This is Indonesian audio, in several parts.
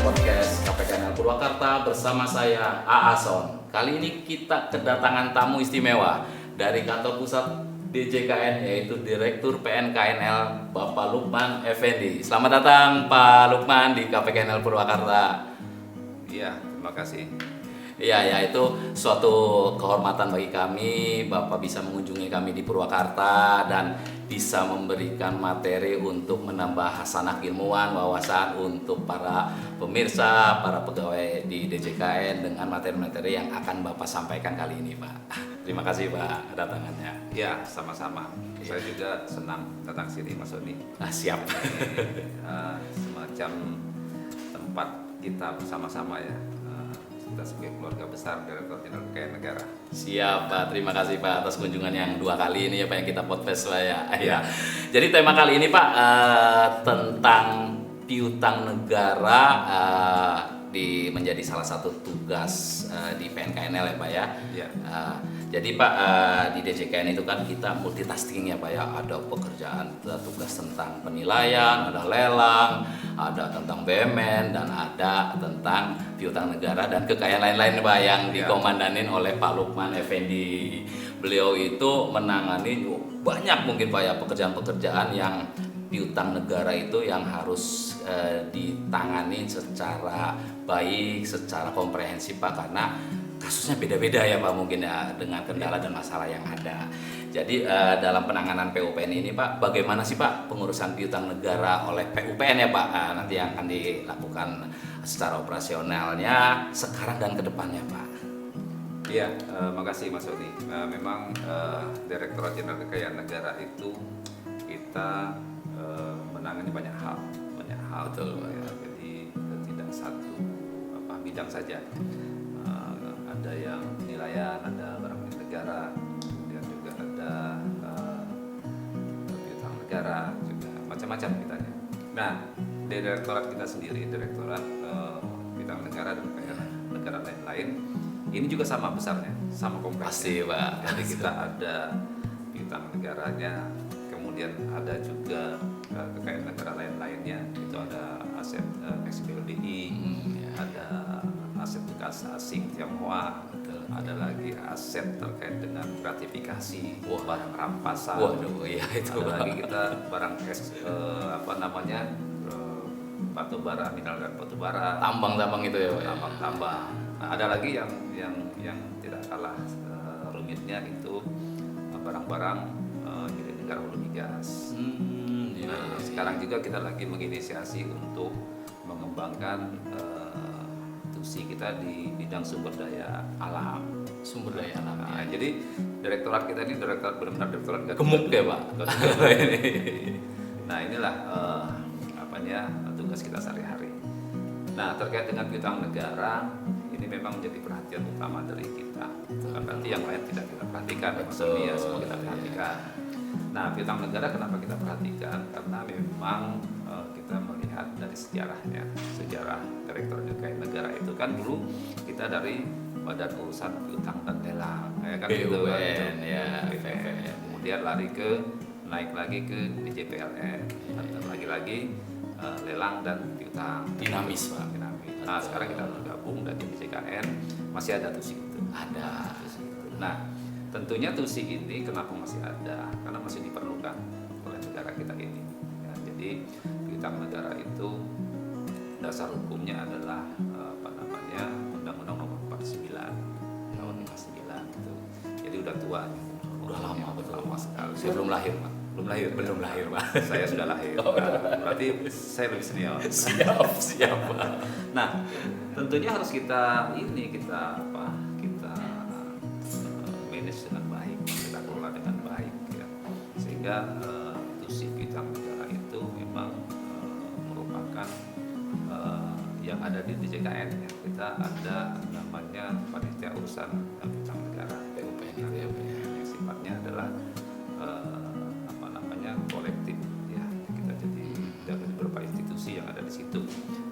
podcast KPKNL Purwakarta bersama saya Aason. Kali ini kita kedatangan tamu istimewa dari kantor pusat DJKN, yaitu Direktur PNKNL Bapak Lukman Effendi. Selamat datang Pak Lukman di KPKNL Purwakarta. Iya, terima kasih. Iya, ya itu suatu kehormatan bagi kami, Bapak bisa mengunjungi kami di Purwakarta dan bisa memberikan materi untuk menambah hasanah ilmuwan, wawasan untuk para pemirsa, para pegawai di DJKN dengan materi-materi yang akan Bapak sampaikan kali ini, Pak. Terima kasih, Pak, kedatangannya. Ya, sama-sama. Saya juga senang datang sini, Mas Soni. Siap. Semacam tempat kita bersama-sama ya. Kita sebagai keluarga besar Direktur Jenderal PKN Negara. Siap Pak, terima kasih Pak atas kunjungan yang 2 kali ini ya Pak yang kita podcast Pak ya. Ya. Jadi tema kali ini Pak tentang piutang negara menjadi salah satu tugas di PNKNL ya Pak ya. Ya. Jadi Pak di DJKN itu kan kita multitasking ya Pak ya, ada pekerjaan tugas tentang penilaian, ada lelang, ada tentang BUMN dan ada tentang piutang negara dan kekayaan lain-lain Pak yang dikomandanin oleh Pak Lukman Effendi. Beliau itu menangani banyak mungkin Pak ya pekerjaan-pekerjaan yang piutang negara itu yang harus ditangani secara baik, secara komprehensif Pak, karena kasusnya beda-beda ya Pak mungkin ya dengan kendala dan masalah yang ada. Jadi dalam penanganan PUPN ini Pak, bagaimana sih Pak pengurusan piutang negara oleh PUPN ya Pak? Nanti yang akan dilakukan secara operasionalnya sekarang dan ke depannya Pak. Iya, makasih Mas Soni. Memang Direktorat Jenderal Kekayaan Negara itu kita menangani banyak hal. Betul. Ya, jadi tidak satu bidang saja. Ada yang penilaian, ada barang milik negara, kemudian juga ada piutang negara, juga macam-macam kitanya. Nah, di direktorat kita sendiri, Direktorat Piutang Negara dan Kekayaan Negara lain-lain, ini juga sama besarnya, sama kompleksnya. Pasti Pak. Jadi kita ada piutang negaranya, kemudian ada juga kekayaan negara lain-lainnya, itu ada aset XBLDI, ada aset bekas asing Tionghoa, ada lagi aset terkait dengan gratifikasi, barang rampasan. Waduh, ya itu. Ada lagi kita barang batu bara, mineral dan batu bara. Tambang-tambang itu ya Pak. Tambang-tambang. Nah, ada lagi yang tidak kalah rumitnya itu barang-barang milik negara hulu migas. Nah, sekarang juga kita lagi menginisiasi untuk mengembangkan tusi kita di bidang sumber daya alam. Sumber daya alam. Nah, jadi direktorat kita ini direktorat benar-benar direktorat Gemuk ya Pak. Nah, inilah tugas kita sehari-hari. Nah, terkait dengan piutang negara, ini memang menjadi perhatian utama dari kita. Bukan berarti yang lain tidak kita perhatikan, maksudnya semua kita perhatikan. Nah, piutang negara kenapa kita perhatikan? Karena memang kita melihat dari sejarahnya, sejarah Direktur Kekayaan Negara itu kan dulu kita dari Badan Urusan Piutang dan Lelang, ya kan gitu kan. BUMN. Kemudian naik lagi ke DJPLN, dan lagi lelang dan piutang. Dinamis Pak. Nah, sekarang kita bergabung dan di DJKN masih ada tusi itu. Ada tusi itu. Nah, tentunya tusi ini kenapa masih ada? Karena masih diperlukan oleh negara kita ini. Ya, jadi piutang negara itu dasar hukumnya adalah Undang-Undang Nomor 49 tahun 59 gitu. Jadi udah tua. Udah lama, lama sekali. Saya belum lahir Pak. Belum lahir Pak. Saya sudah lahir. Berarti saya lebih senior. Siap Pak. Nah, tentunya harus kita manage dengan baik, kita kelola dengan baik ya. Sehingga tusi piutang negara itu memang merupakan yang ada di DJKN ya. Kita ada namanya panitia urusan piutang negara PUPN yang sifatnya adalah kolektif ya. Kita jadi dari beberapa institusi yang ada di situ,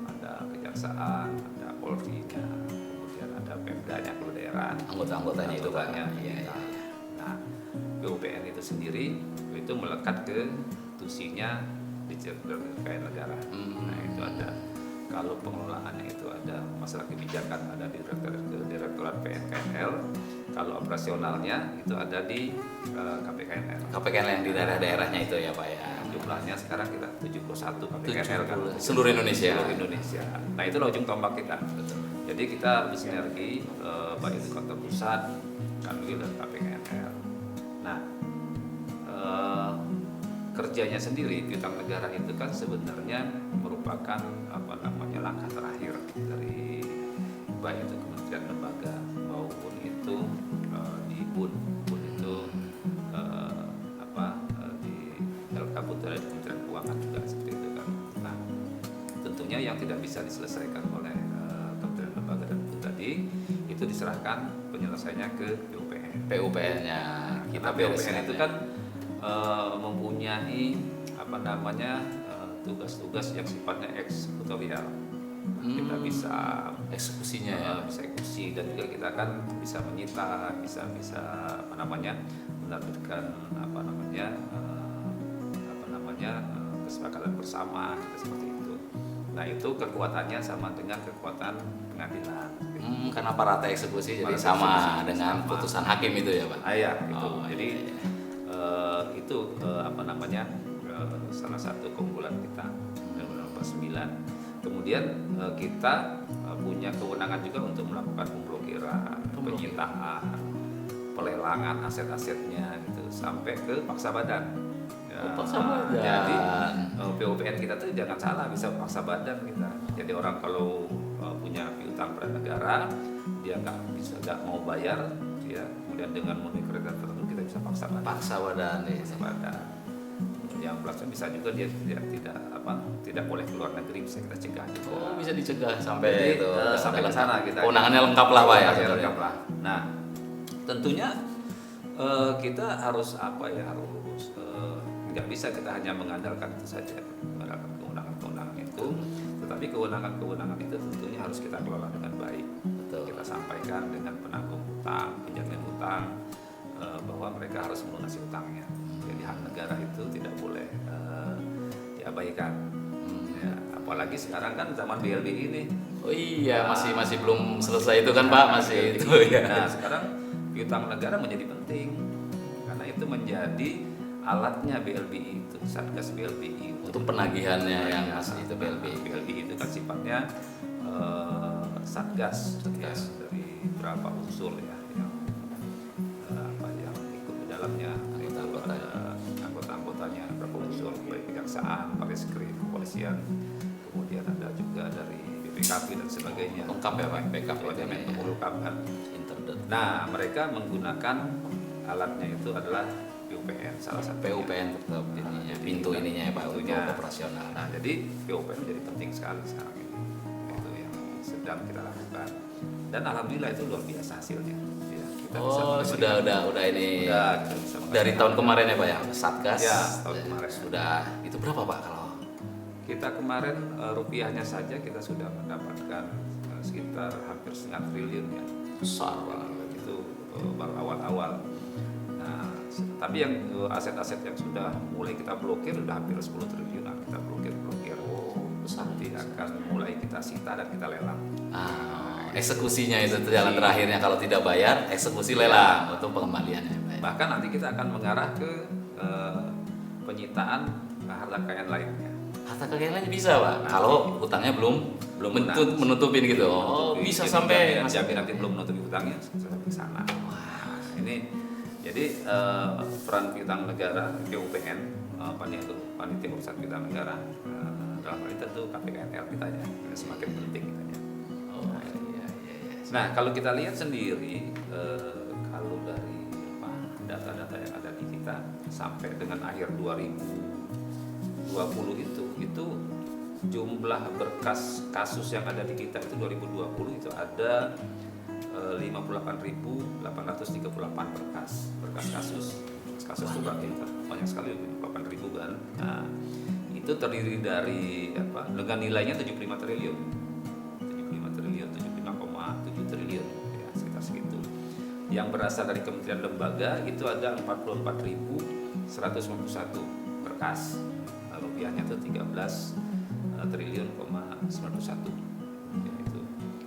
ada kejaksaan, ada Polri, kemudian ada Pemdanya, kalau daerah, anggotanya itu Pak. Iya. Nah, PUPN itu sendiri itu melekat ke tusinya di Kekayaan Negara. Nah, itu ada Kalau pengelolaannya itu ada masalah kebijakan ada di Direktorat PNKNL, kalau operasionalnya itu ada di KPKNL. KPKNL yang di daerah-daerahnya itu ya Pak ya. Jumlahnya sekarang kita 71 KPKNL kan. Seluruh Indonesia. Seluruh Indonesia. Nah itulah ujung tombak kita. Jadi kita bersinergi baik di kota pusat, Kanwil dan KPKNL. Nah kerjanya sendiri piutang negara itu kan sebenarnya merupakan langkah terakhir dari baik itu kementerian lembaga maupun itu di BUN itu di LKPUT dari Kementerian Keuangan juga seperti itu kan. Nah tentunya yang tidak bisa diselesaikan oleh kementerian lembaga dan BUN tadi itu diserahkan penyelesaiannya ke PUPN-nya. Kita PUPN itu kan mempunyai tugas-tugas yang sifatnya eksekutorial. Kita bisa eksekusinya ya, bisa eksekusi dan juga kita kan bisa menyita, bisa menerbitkan kesepakatan bersama seperti itu. Nah itu kekuatannya sama dengan kekuatan pengadilan. Karena parata eksekusi jadi sama dengan putusan hakim itu ya Pak. Iya itu. Jadi itu salah satu keunggulan kita Undang-Undang 49. Kemudian kita punya kewenangan juga untuk melakukan pemblokiran, penyitaan, pelelangan aset-asetnya gitu sampai ke paksa badan. Paksa badan. Jadi PUPN kita tuh jangan salah bisa paksa badan kita. Jadi orang kalau punya piutang pada negara dia nggak mau bayar, ya kemudian dengan memenuhi kriteria tertentu kita bisa paksa badan. Paksa badan, paksa badan. Yang belakang bisa juga dia tidak boleh keluar negeri, bisa kita cegah juga. Bisa dicegah sampai jadi, itu sampai ke sana kita. Kewenangannya lengkap lah Pak ya. Lengkap lah. Nah tentunya kita harus nggak bisa kita hanya mengandalkan itu saja, mengandalkan kewenangan-kewenangan itu, tetapi kewenangan-kewenangan itu tentunya harus kita kelola dengan baik. Betul. Kita sampaikan dengan penanggung hutang, penjamin hutang bahwa mereka harus melunasi hutangnya. Jadi hak negara itu tidak boleh diabaikan. Ya, apalagi sekarang kan zaman BLBI ini. Oh iya, masih belum selesai itu kan Pak, masih itu ya. Nah sekarang piutang negara menjadi penting karena itu menjadi alatnya BLBI itu, Satgas BLBI untuk penagihannya yang masih itu BLBI. BLBI itu kan sifatnya satgas dari beberapa unsur ya yang ikut di dalamnya. Itu ada anggota-anggotanya beberapa unsur baik kejaksaan, Bareskrim, kepolisian, kemudian ada juga dari BPKP dan sebagainya. Lengkap ya Pak, BPKP lengkap kan. Nah mereka menggunakan alatnya itu adalah PUPN, salah satu PUPN tetap ininya, pintu ininya ya Pak, untuk operasional. Nah jadi PUPN menjadi penting sekali sekarang ini, itu yang sedang kita lakukan dan alhamdulillah itu luar biasa hasilnya ya, kita udah ini dari tahun kemarin ya Pak ya, Satgas ya, tahun kemarin sudah itu berapa Pak kalau kita kemarin rupiahnya saja kita sudah mendapatkan sekitar hampir 0,5 triliun ya, besar itu baru awal-awal. Nah, tapi yang aset-aset yang sudah mulai kita blokir sudah hampir 10 triliunan kita blokir. Nanti akan mulai kita sita dan kita lelang. Eksekusinya itu jalan terakhirnya, kalau tidak bayar eksekusi lelang untuk pengembaliannya. Bahkan nanti kita akan mengarah ke penyitaan harta kekayaan lainnya. Harta kekayaan lainnya bisa Pak, kalau hutangnya belum menutupin gitu. Bisa sampai nanti belum menutupi hutangnya sampai ke sana. Ini jadi peran piutang negara PUPN, panitia urusan piutang negara dalam hal ini tentu KPKNL kita ya, semakin penting kitanya. Nah kalau kita lihat sendiri kalau dari data-data yang ada di kita sampai dengan akhir 2020 itu jumlah berkas kasus yang ada di kita itu 2020 itu ada 58.838 berkas kasus itu banyak sekali 58.000 kan. Nah, itu terdiri dari dengan nilainya 75 triliun 75,7 triliun ya, sekitar segitu. Yang berasal dari kementerian lembaga itu ada 44.151 berkas, rupiahnya itu 13 triliun 91 ya, itu.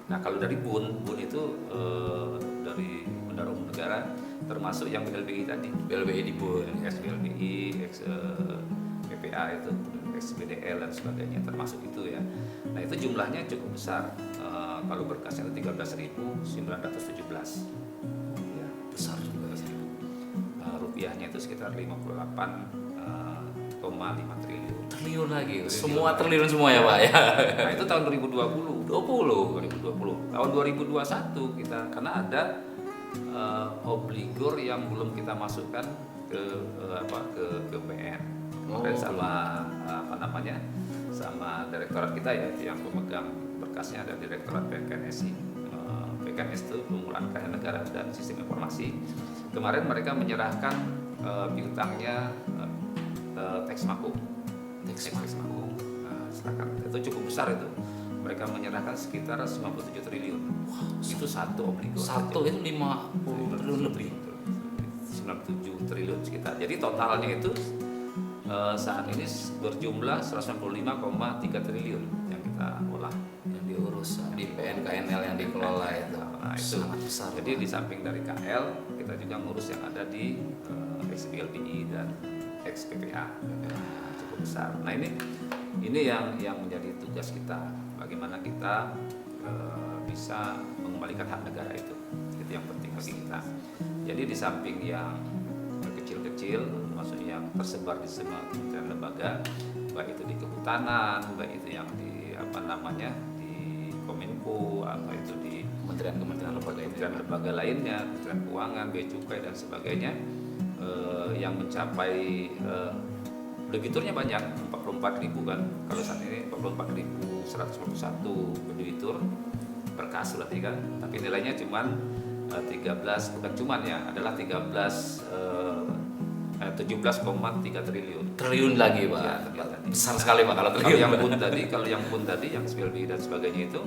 Nah kalau dari BUN itu dari Bendahara Umum Negara termasuk yang BLBI tadi, BLBI di BUN, BLBI, PPA itu, BDL dan sebagainya termasuk itu ya. Nah itu jumlahnya cukup besar. Kalau berkasnya itu 13.917 ya, besar juga ya. Rupiahnya itu sekitar 58,5 triliun. Triliun lagi, semua triliun semua ya Pak ya. Nah itu tahun 2020. Tahun 2021 kita karena ada obligor yang belum kita masukkan ke BPN. Kemarin sama sama direktorat kita ya yang pemegang berkasnya ada direktorat PKNSI. PKNS itu Pengelolaan Kekayaan Negara dan Sistem Informasi. Kemarin mereka menyerahkan piutangnya teks makum. Nah, serahkan itu cukup besar itu. Mereka menyerahkan sekitar 97 triliun. Itu satu obligor. Satu itu 50 triliun lebih. 97 triliun sekitar. Jadi totalnya itu saat ini berjumlah 195,3 triliun yang kita olah, yang diurus di PNKNL yang dikelola itu. Nah, itu sangat besar. Jadi di samping dari KL kita juga ngurus yang ada di XBLBI dan XPPA. Cukup besar. Nah ini yang menjadi tugas kita, bagaimana kita bisa mengembalikan hak negara itu yang penting bagi kita. Jadi di samping yang kecil-kecil, maksudnya yang tersebar di semua kementerian lembaga, baik itu di kehutanan, baik itu yang di di Kominfo atau itu di kementerian lembaga lainnya, Kementerian Keuangan, Bea Cukai dan sebagainya, yang mencapai debiturnya banyak, 44.000 kan. Kalau saat ini 44.151 debitur berkas berarti kan, tapi nilainya cuman 17,3 triliun Lagi Pak. ya, Besar sekali Pak kalau triliun. Kalau yang pun tadi yang SPLBI dan sebagainya itu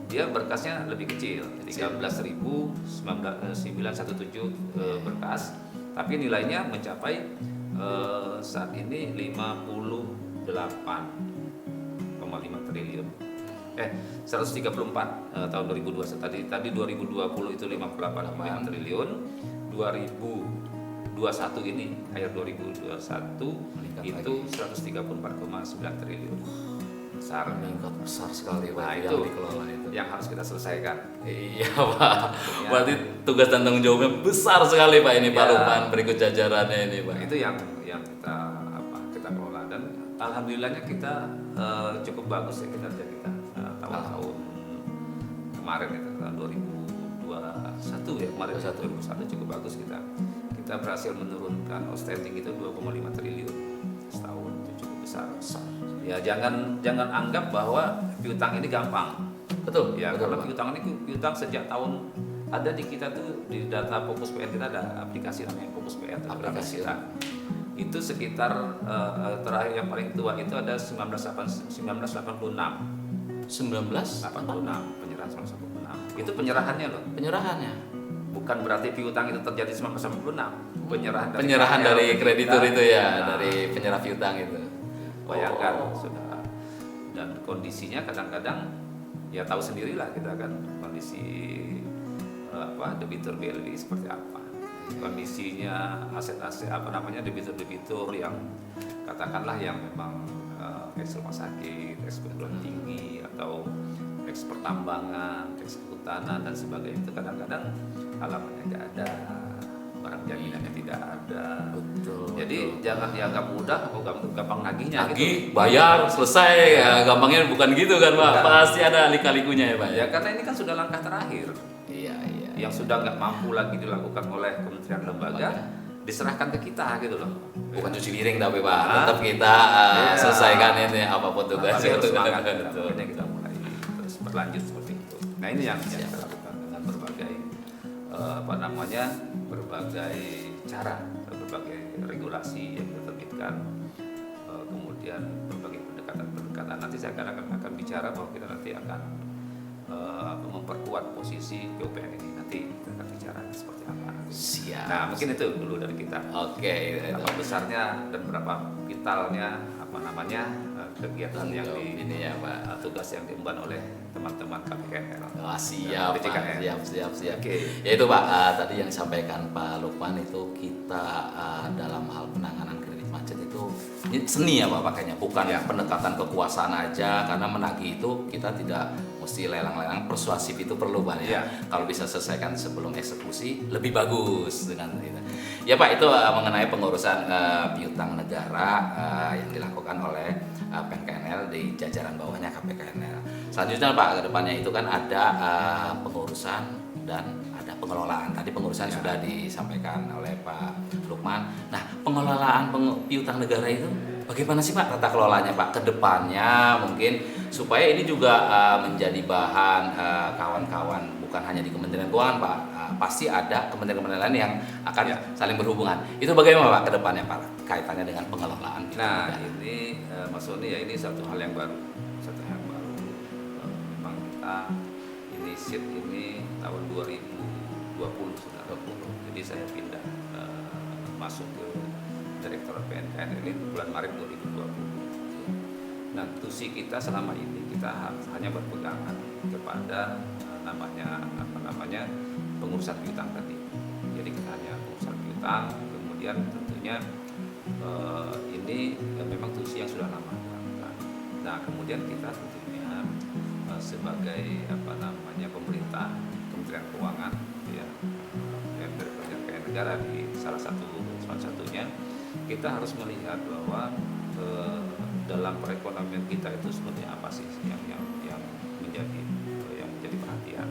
dia berkasnya lebih kecil, 13.917 berkas, tapi nilainya mencapai saat ini 58,5 triliun. 134 tahun 2021 tadi 2020 itu 58,5 triliun, 2021 ini akhir 2021 itu 134,9 triliun. Meningkat besar sekali Pak. Nah, yang itu dikelola itu. yang harus kita selesaikan. Iya Pak. Berarti tugas dan tanggung jawabnya besar sekali Pak ini Pak Ya. Lukman berikut jajarannya ini Pak. Itu yang kita kelola dan alhamdulillahnya kita cukup bagus ya kinerja kita tahun kemarin itu tahun 2021 ya, kemarin 2021 cukup bagus kita berhasil menurunkan outstanding itu 2,5 triliun setahun. Itu cukup besar. Ya jangan anggap bahwa piutang ini gampang. Betul Ya betul, karena Pak. piutang sejak tahun ada di kita tuh, di data Fokus PN kita ada aplikasi namanya Fokus PN Aplikasi kita. Itu sekitar terakhir yang paling tua itu ada 1986 penyerahan 1986. Itu penyerahannya loh. Penyerahannya. Bukan berarti piutang itu terjadi 1986. Penyerahan dari kreditur kita. itu ya, Nah, dari penyerah piutang itu. bayangkan sudah, dan kondisinya kadang-kadang ya tahu sendirilah kita kan kondisi debitur BLBI seperti apa, kondisinya aset-aset debitur-debitur yang katakanlah yang memang eks rumah sakit, eks perguruan tinggi atau eks pertambangan, eks kehutanan dan sebagainya, itu kadang-kadang halamannya nggak ada, barang jaminannya tidak ada. Betul. Jadi jangan dianggap mudah, gampang nagihnya Nagih, gitu. bayar, selesai. Ya, gampangnya bukan gitu kan Pak. Bukan. Pasti ada lika-likunya ya Pak. Ya karena ini kan sudah langkah terakhir Iya. yang sudah nggak mampu lagi dilakukan oleh kementerian lembaga, diserahkan ke kita gitu loh. Bukan cuci piring tapi Pak, Nah, tetap kita iya. selesaikan ini apapun tugasnya. Harus semangat. Betul. Makanya kita mulai terus berlanjut seperti itu. Nah ini yang kita lakukan dengan berbagai berbagai cara, berbagai regulasi yang kita terbitkan, kemudian berbagai pendekatan. Nanti saya akan bicara bahwa kita nanti akan memperkuat posisi PUPN ini. Nanti kita akan bicara seperti apa. Siap. Nah mungkin itu dulu dari kita. Oke. Berapa besarnya dan berapa vitalnya kegiatan yang ini ya Pak, tugas yang diemban oleh teman-teman KPKNL. Siap Pak, DJKN. siap. Oke. Ya itu Pak, tadi yang disampaikan Pak Lukman itu kita dalam hal penanganan kredit macet itu seni ya Pak pakainya, bukan pendekatan kekuasaan aja, karena menagih itu kita tidak mesti lelang-lelang, persuasif itu perlu Pak ya. Kalau bisa selesaikan sebelum eksekusi lebih bagus dengan itu. Ya Pak, itu mengenai pengurusan piutang negara yang dilakukan oleh PNKNL di jajaran bawahnya KPKNL. Selanjutnya Pak, ke depannya itu kan ada pengurusan dan ada pengelolaan. Tadi pengurusan sudah disampaikan oleh Pak Lukman. Nah, pengelolaan piutang negara itu bagaimana sih Pak tata kelolanya Pak ke depannya, mungkin supaya ini juga menjadi bahan kawan-kawan, bukan hanya di Kementerian Keuangan Pak, pasti ada kementerian-kementerian lain yang akan saling berhubungan. Itu bagaimana Pak ke depannya Pak kaitannya dengan pengelolaan? Nah, ini Mas Sony ya, ini satu hal yang baru. Memang kita inisiat ini tahun 2020 sudah 20. Jadi saya pindah masuk ke Direktorat PNKN ini bulan Maret 2020. Nah, tusi kita selama ini kita hanya berpegangan kepada namanya pengurusan piutang tadi. Jadi kita hanya pengurusan piutang, kemudian tentunya ini memang tusi yang sudah lama dilakukan. Nah, kemudian kita tentunya sebagai pemerintah, Kementerian Keuangan ya, yang berkepentingan negara di salah satunya, kita harus melihat bahwa dalam perekonomian kita itu sebenarnya apa sih yang menjadi perhatian.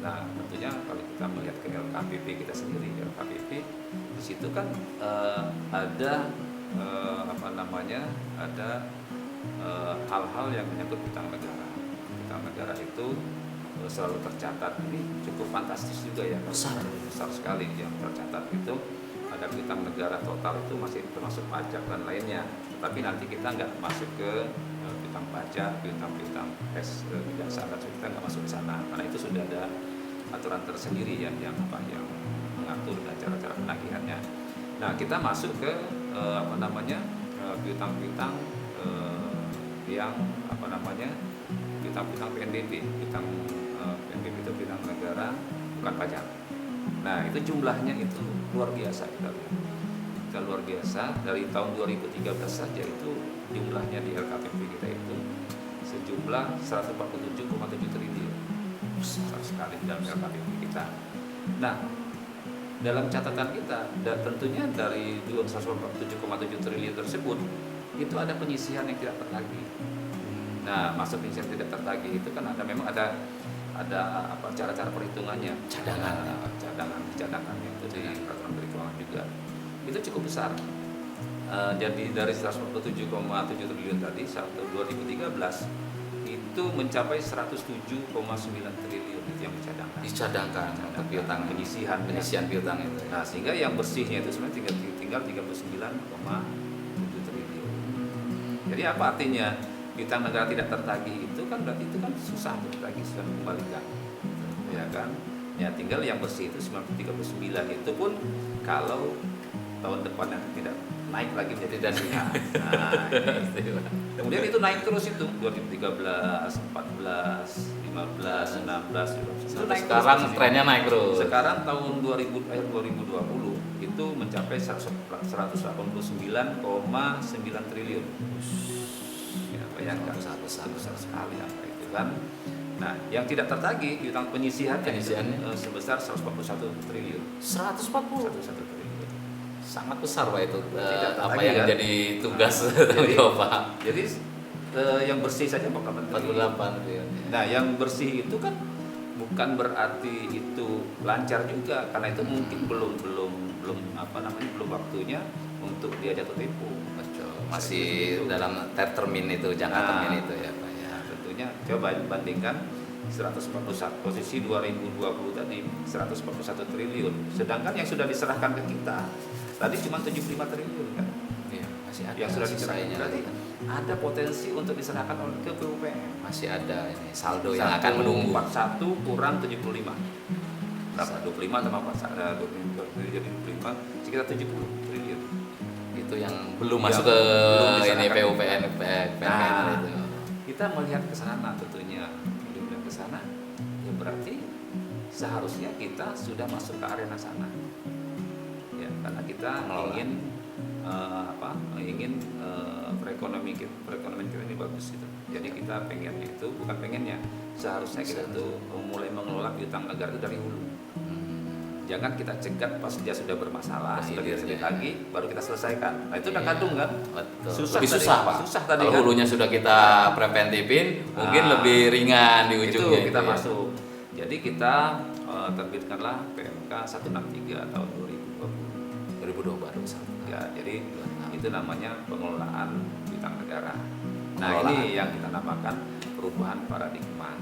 Nah, tentunya kalau kita melihat ke LKPP kita sendiri, LKPP di situ kan ada hal-hal yang menyangkut piutang negara. Piutang negara itu selalu tercatat, ini cukup fantastis juga ya, besar sekali yang tercatat itu. Ada piutang negara total itu masih termasuk pajak dan lainnya, tapi nanti kita nggak masuk ke piutang pajak, piutang kejaksaan, kita nggak masuk ke sana karena itu sudah ada aturan tersendiri yang mengatur dan cara-cara penagihannya. Nah, kita masuk ke piutang-piutang yang piutang PNBP, piutang PNBP itu piutang negara bukan pajak. Nah, itu jumlahnya itu luar biasa kita lihat. Kita luar biasa dari tahun 2013 saja itu jumlahnya di LKPP kita itu sejumlah 147,7 triliun. Besar sekali dalam LKPP kita. Nah, dalam catatan kita dan tentunya dari 147,7 triliun tersebut itu ada penyisihan yang tidak tertagih. Nah, maksud penyisihan tidak tertagih itu kan memang ada cara-cara perhitungannya, cadangan itu di peraturan Menteri Keuangan juga itu cukup besar. Jadi dari 147,7 triliun tadi 2013 itu mencapai 107,9 triliun itu yang dicadangkan untuk piutang, penyisihan piutang itu. Nah, sehingga yang bersihnya itu sebenarnya tinggal 39,7 triliun. Jadi apa artinya? Piutang negara tidak tertagih itu kan berarti itu kan susah untuk ditagih, susah dikembalikan, ya kan? Ya tinggal yang bersih itu 939, itu pun kalau tahun depannya tidak naik lagi menjadi dana. Nah, kemudian itu naik terus itu 2013, 14, 15, 16, 17. Itu naik sekarang terus, trennya naik terus. Sekarang tahun 2020 itu mencapai 189,9 triliun. Bayangkan besar sekali apa itu kan. Nah, yang tidak tertagih piutang penyisihannya sebesar 141 triliun. 141 triliun. Sangat besar Pak itu. Apa Tertagih, yang kan? jadi tugas tanggung jawab Pak. Jadi yang bersih saja 48 triliun. Nah, yang bersih itu kan bukan berarti itu lancar juga, karena itu mungkin belum waktunya untuk dia jatuh tempo. Masih dalam termin itu, jangka termin itu ya Pak ya. Tentunya coba bandingkan 141 posisi 2020 tadi 141 triliun, sedangkan yang sudah diserahkan ke kita tadi cuma 75 triliun kan. Iya, masih ada yang sudah diserahkan, berarti ada potensi untuk diserahkan oleh ke PUPM. Masih ada ini saldo yang akan menunggu. 41 kurang 75 berapa? 25 tambah 41 jadi 25 sekitar 70 triliun. Itu itu yang belum Yang masuk ke belum ini diserahkan. PUPN Nah, itu. kita melihat ke sana tentunya. Melihat ke sana, ya berarti seharusnya kita sudah masuk ke arena sana. Ya, karena kita ingin perekonomian kita ini bagus gitu. Jadi kita pengennya itu bukan pengennya, seharusnya kita tuh mulai mengelola piutang negara itu dari hulu. Jangan kita cegat pas dia sudah bermasalah, sudah dia sedikit lagi, baru kita selesaikan. Nah itu udah kadung kan? Betul. Susah Lebih tadi, susah Pak. susah tadi Kalau kan? hulunya sudah kita preventifin, mungkin lebih ringan di ujungnya. Itu kita ya. masuk. Jadi kita terbitkanlah PMK 163 tahun 2020. 2020 baru satu. Ya, jadi itu namanya pengelolaan piutang negara. Nah Pengelolaan. ini yang kita namakan perubahan paradigma.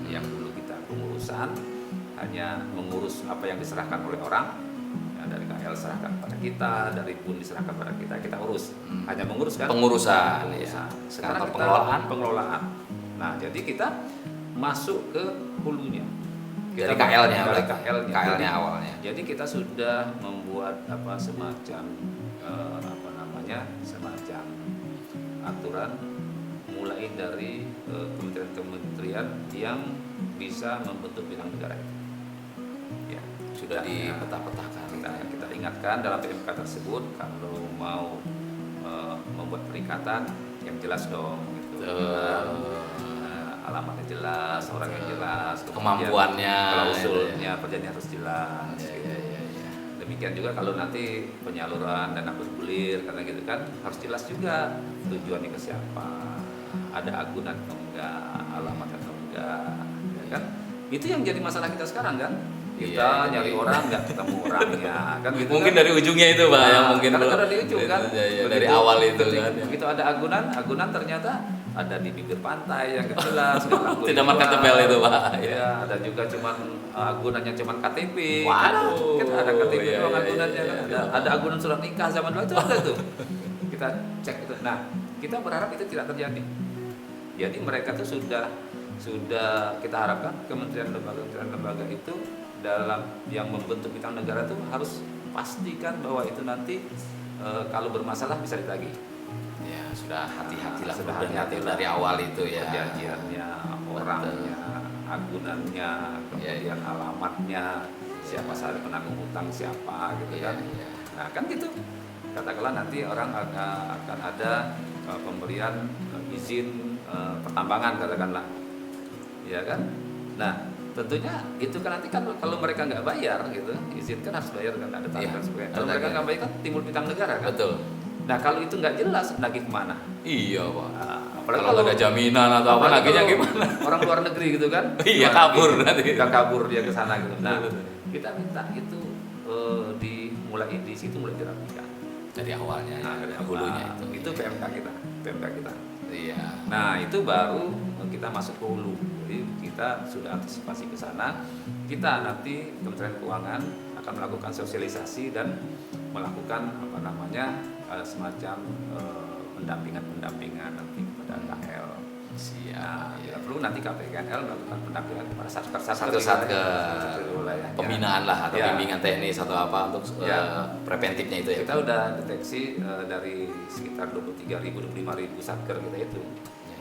Yang dulu kita pengurusan hanya mengurus apa yang diserahkan oleh orang, ya, dari KL serahkan pada kita, dari BUN diserahkan pada kita urus. Hanya mengurus kan? Pengurusan, ya. Sekarang Kantor kita pengelolaan. Nah jadi kita masuk ke hulunya. Dari KL-nya, dari berarti. KL-nya. KL-nya awalnya. Jadi kita sudah membuat semacam semacam aturan mulai dari kementerian-kementerian yang bisa membentuk piutang negara itu. Ya, Sudah dipeta-petakan. kita ingatkan dalam PMK tersebut kalau mau membuat perikatan yang jelas dong gitu. Alamatnya jelas, orang yang jelas, kemampuannya, klausulnya, perjanjian harus jelas. Ya, gitu. ya. Demikian juga kalau nanti penyaluran dana bergulir karena gitu kan harus jelas juga tujuannya ke siapa, ada agunan atau enggak, alamat atau enggak, ya kan? Itu yang jadi masalah kita sekarang kan? Kita nyari orang nggak ketemu orangnya, kan gitu. Mungkin kan? dari ujungnya itu Pak, yang mungkin karena belum. udah di ujung kan? Ya, dari awal itu kan. Begitu ada agunan ternyata ada di bibir pantai yang nggak jelas, nggak laku Tidak dijual. marketable itu Pak. Ya, ada juga cuman agunannya cuman KTP. Waduh. Kita ada KTP Iya, doang iya, agunannya. iya, Kan? iya. Ada agunan surat nikah zaman dulu itu ada tuh. Kita cek itu. Nah, kita berharap itu tidak terjadi. Jadi mereka tuh sudah kita harapkan kementerian lembaga itu dalam yang membentuk piutang negara itu harus pastikan bahwa itu nanti kalau bermasalah bisa ditagih. Ya, sudah hati-hatilah, Sudah hati-hati hati-hati dari awal itu ya. Perjanjiannya, orangnya, agunannya, kemudian alamatnya, siapa saja penanggung hutang siapa gitu kan. Iya. Nah kan gitu. Katakanlah nanti orang akan ada pemberian izin pertambangan katakanlah, ya kan. Nah tentunya itu kan nanti kan kalau mereka nggak bayar gitu, izin kan harus bayar kan ada tarif dan sebagainya. Kalau mereka nggak bayar kan timbul piutang negara kan. Betul. Nah kalau itu nggak jelas nagih kemana? Iya Pak. Nah, Apalagi kalau ada jaminan atau apa, nagihnya gimana? Orang luar negeri gitu kan? Iya, kabur nanti. Kita kabur dia ke sana gitu. Nah, kita minta itu dimulai di situ mulai dirapikan. Dari awalnya, Nah, ya, dari hulunya awal. itu. Itu PMK kita. Iya. Nah, itu baru kita masuk ke hulu. Jadi kita sudah antisipasi ke sana. Kita nanti Kementerian Keuangan akan melakukan sosialisasi dan melakukan semacam pendampingan nanti kepada KL. Siap. Ya, perlu nanti KPKNL melakukan pendampingan kepada satker Pembinaan lah atau Ya. bimbingan teknis atau apa untuk preventifnya itu ya. Kita udah deteksi dari sekitar 23.000-25.000 satker kita itu.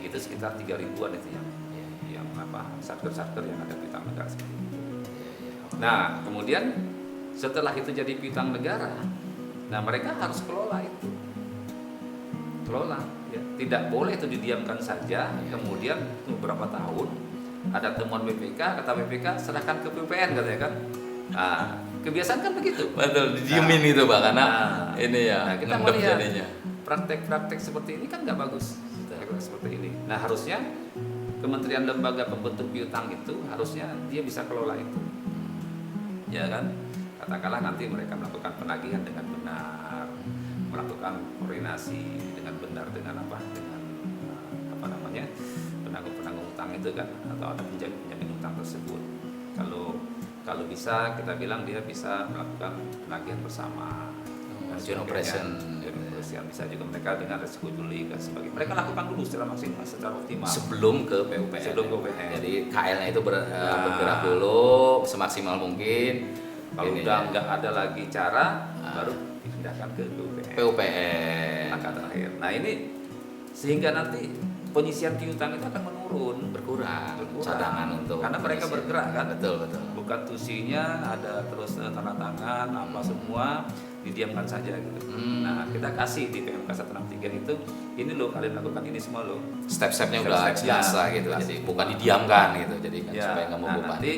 Itu sekitar 3.000-an itu yang satker yang ada piutang negara seperti itu. Nah, kemudian setelah itu jadi piutang negara, nah mereka harus kelola itu. Ya. Tidak boleh itu didiamkan saja. Kemudian beberapa tahun ada temuan BPK, kata BPK serahkan ke PUPN katanya kan. Nah, kebiasaan kan begitu. Betul, didiemin itu Pak karena ini ya Nah, kita ngendep melihat jadinya. praktek-praktek seperti ini kan nggak bagus. Seperti ini. Nah, harusnya kementerian lembaga pembentuk piutang itu harusnya dia bisa kelola itu. Ya kan? Katakanlah nanti mereka melakukan penagihan dengan benar, melakukan koordinasi dengan benar dengan penanggung hutang itu kan, atau ada penjamin hutang tersebut. Kalau bisa kita bilang dia bisa melakukan penagihan bersama. Joint operation Bisa juga mereka dengan resiko juling dan sebagainya. Mereka lakukan dulu secara maksimal, secara optimal. sebelum ke PUPN. Sebelum ke PUPN. Jadi KL-nya itu bergerak dulu semaksimal mungkin. Kalau Ini udah ya. nggak ada lagi cara, baru dipindahkan ke PUPN. PUPN Langkah terakhir. Nah ini sehingga nanti penyisian piutang itu akan menurun, berkurang cadangan untuk karena mereka pengisian. bergerak kan. Betul betul. Bukan tusinya ada terus tanda tangan apa semua didiamkan saja gitu. Nah kita kasih di PMK 163 itu, ini loh kalian lakukan ini semua loh. Step-stepnya udah Step-stepnya jelas gitu. jelas. Jadi bukan didiamkan gitu. Jadi kan Ya, supaya nggak nah membebani. nanti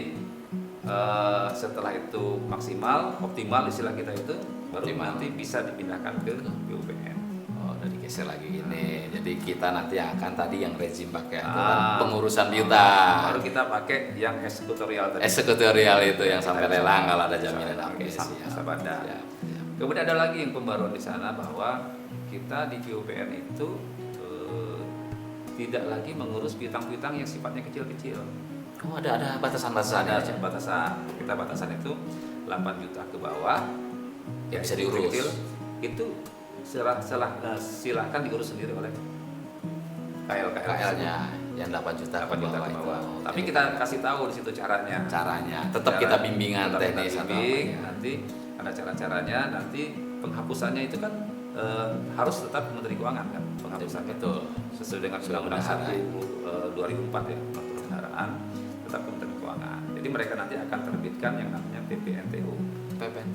setelah itu maksimal, optimal istilah kita itu, baru Optimal. nanti bisa dipindahkan ke PUPN. Oh, udah digeser lagi ini. Jadi kita nanti akan tadi yang rezim pakai Ah. aturan pengurusan piutang. Baru kita pakai yang eksekutorial tadi. Eksekutorial itu yang sampai lelang kalau ada jaminan. Oke, bisa, siap. bisa pada. Siap, siap. Kemudian ada lagi yang pembaruan di sana bahwa kita di PUPN itu tidak lagi mengurus piutang-piutang yang sifatnya kecil-kecil. Oh, ada batasan-batasan Ada ya. batasan. Kita batasan itu 8 juta ke bawah Yang bisa yang diurus. kecil, itu silahkan diurus sendiri oleh KL-nya yang 8 juta 8 juta ke itu. bawah. Oh, Tapi jadi kita kasih tahu di situ caranya. tetap kita bimbingan tetap kita teknis atau bimbing, apa ya. nanti ada cara-caranya. Nanti penghapusannya itu kan harus tetap Menteri Keuangan kan penghapusannya. Betul. Sesuai dengan Undang-Undang 1 2004 ya, Pengaturan Kendaraan, tetap Kementerian Keuangan. Jadi mereka nanti akan terbitkan yang namanya PPNTU,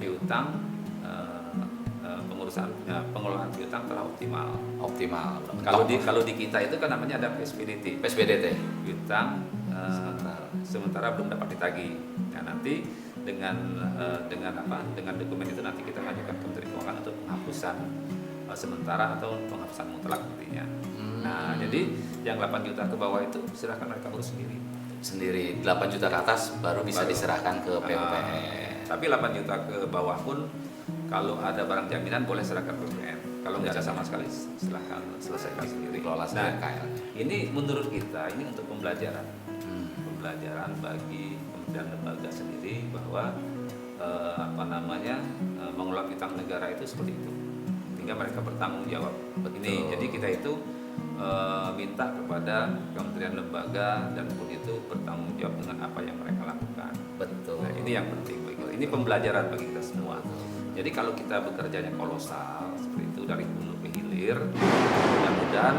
piutang pengelolaan piutang telah optimal. Optimal. Kalau di kita itu kan namanya ada PSBDT, PSBDT. piutang sementara belum dapat ditagih. Nah nanti dengan dokumen itu nanti kita ajukan ke Menteri Keuangan untuk penghapusan sementara atau penghapusan mutlak nantinya. Nah jadi yang 8 juta ke bawah itu silahkan mereka urus Sendiri 8 juta ke atas baru bisa diserahkan ke PUPN. Tapi 8 juta ke bawah pun kalau ada barang jaminan boleh serahkan ke PUPN. Kalau nggak ada sama sekali silahkan selesaikan sendiri. Kelola sendiri KL. Ini menurut kita ini untuk pembelajaran. Pembelajaran bagi kementerian lembaga sendiri bahwa mengelola piutang negara itu seperti itu, sehingga mereka bertanggung jawab. Begini, jadi kita itu minta kepada kementerian lembaga dan pun itu bertanggung jawab dengan apa yang mereka lakukan. Betul. Nah, ini yang penting bagi kita. Ini pembelajaran bagi kita semua. Jadi kalau kita bekerjanya kolosal seperti itu dari hulu ke hilir, mudah-mudahan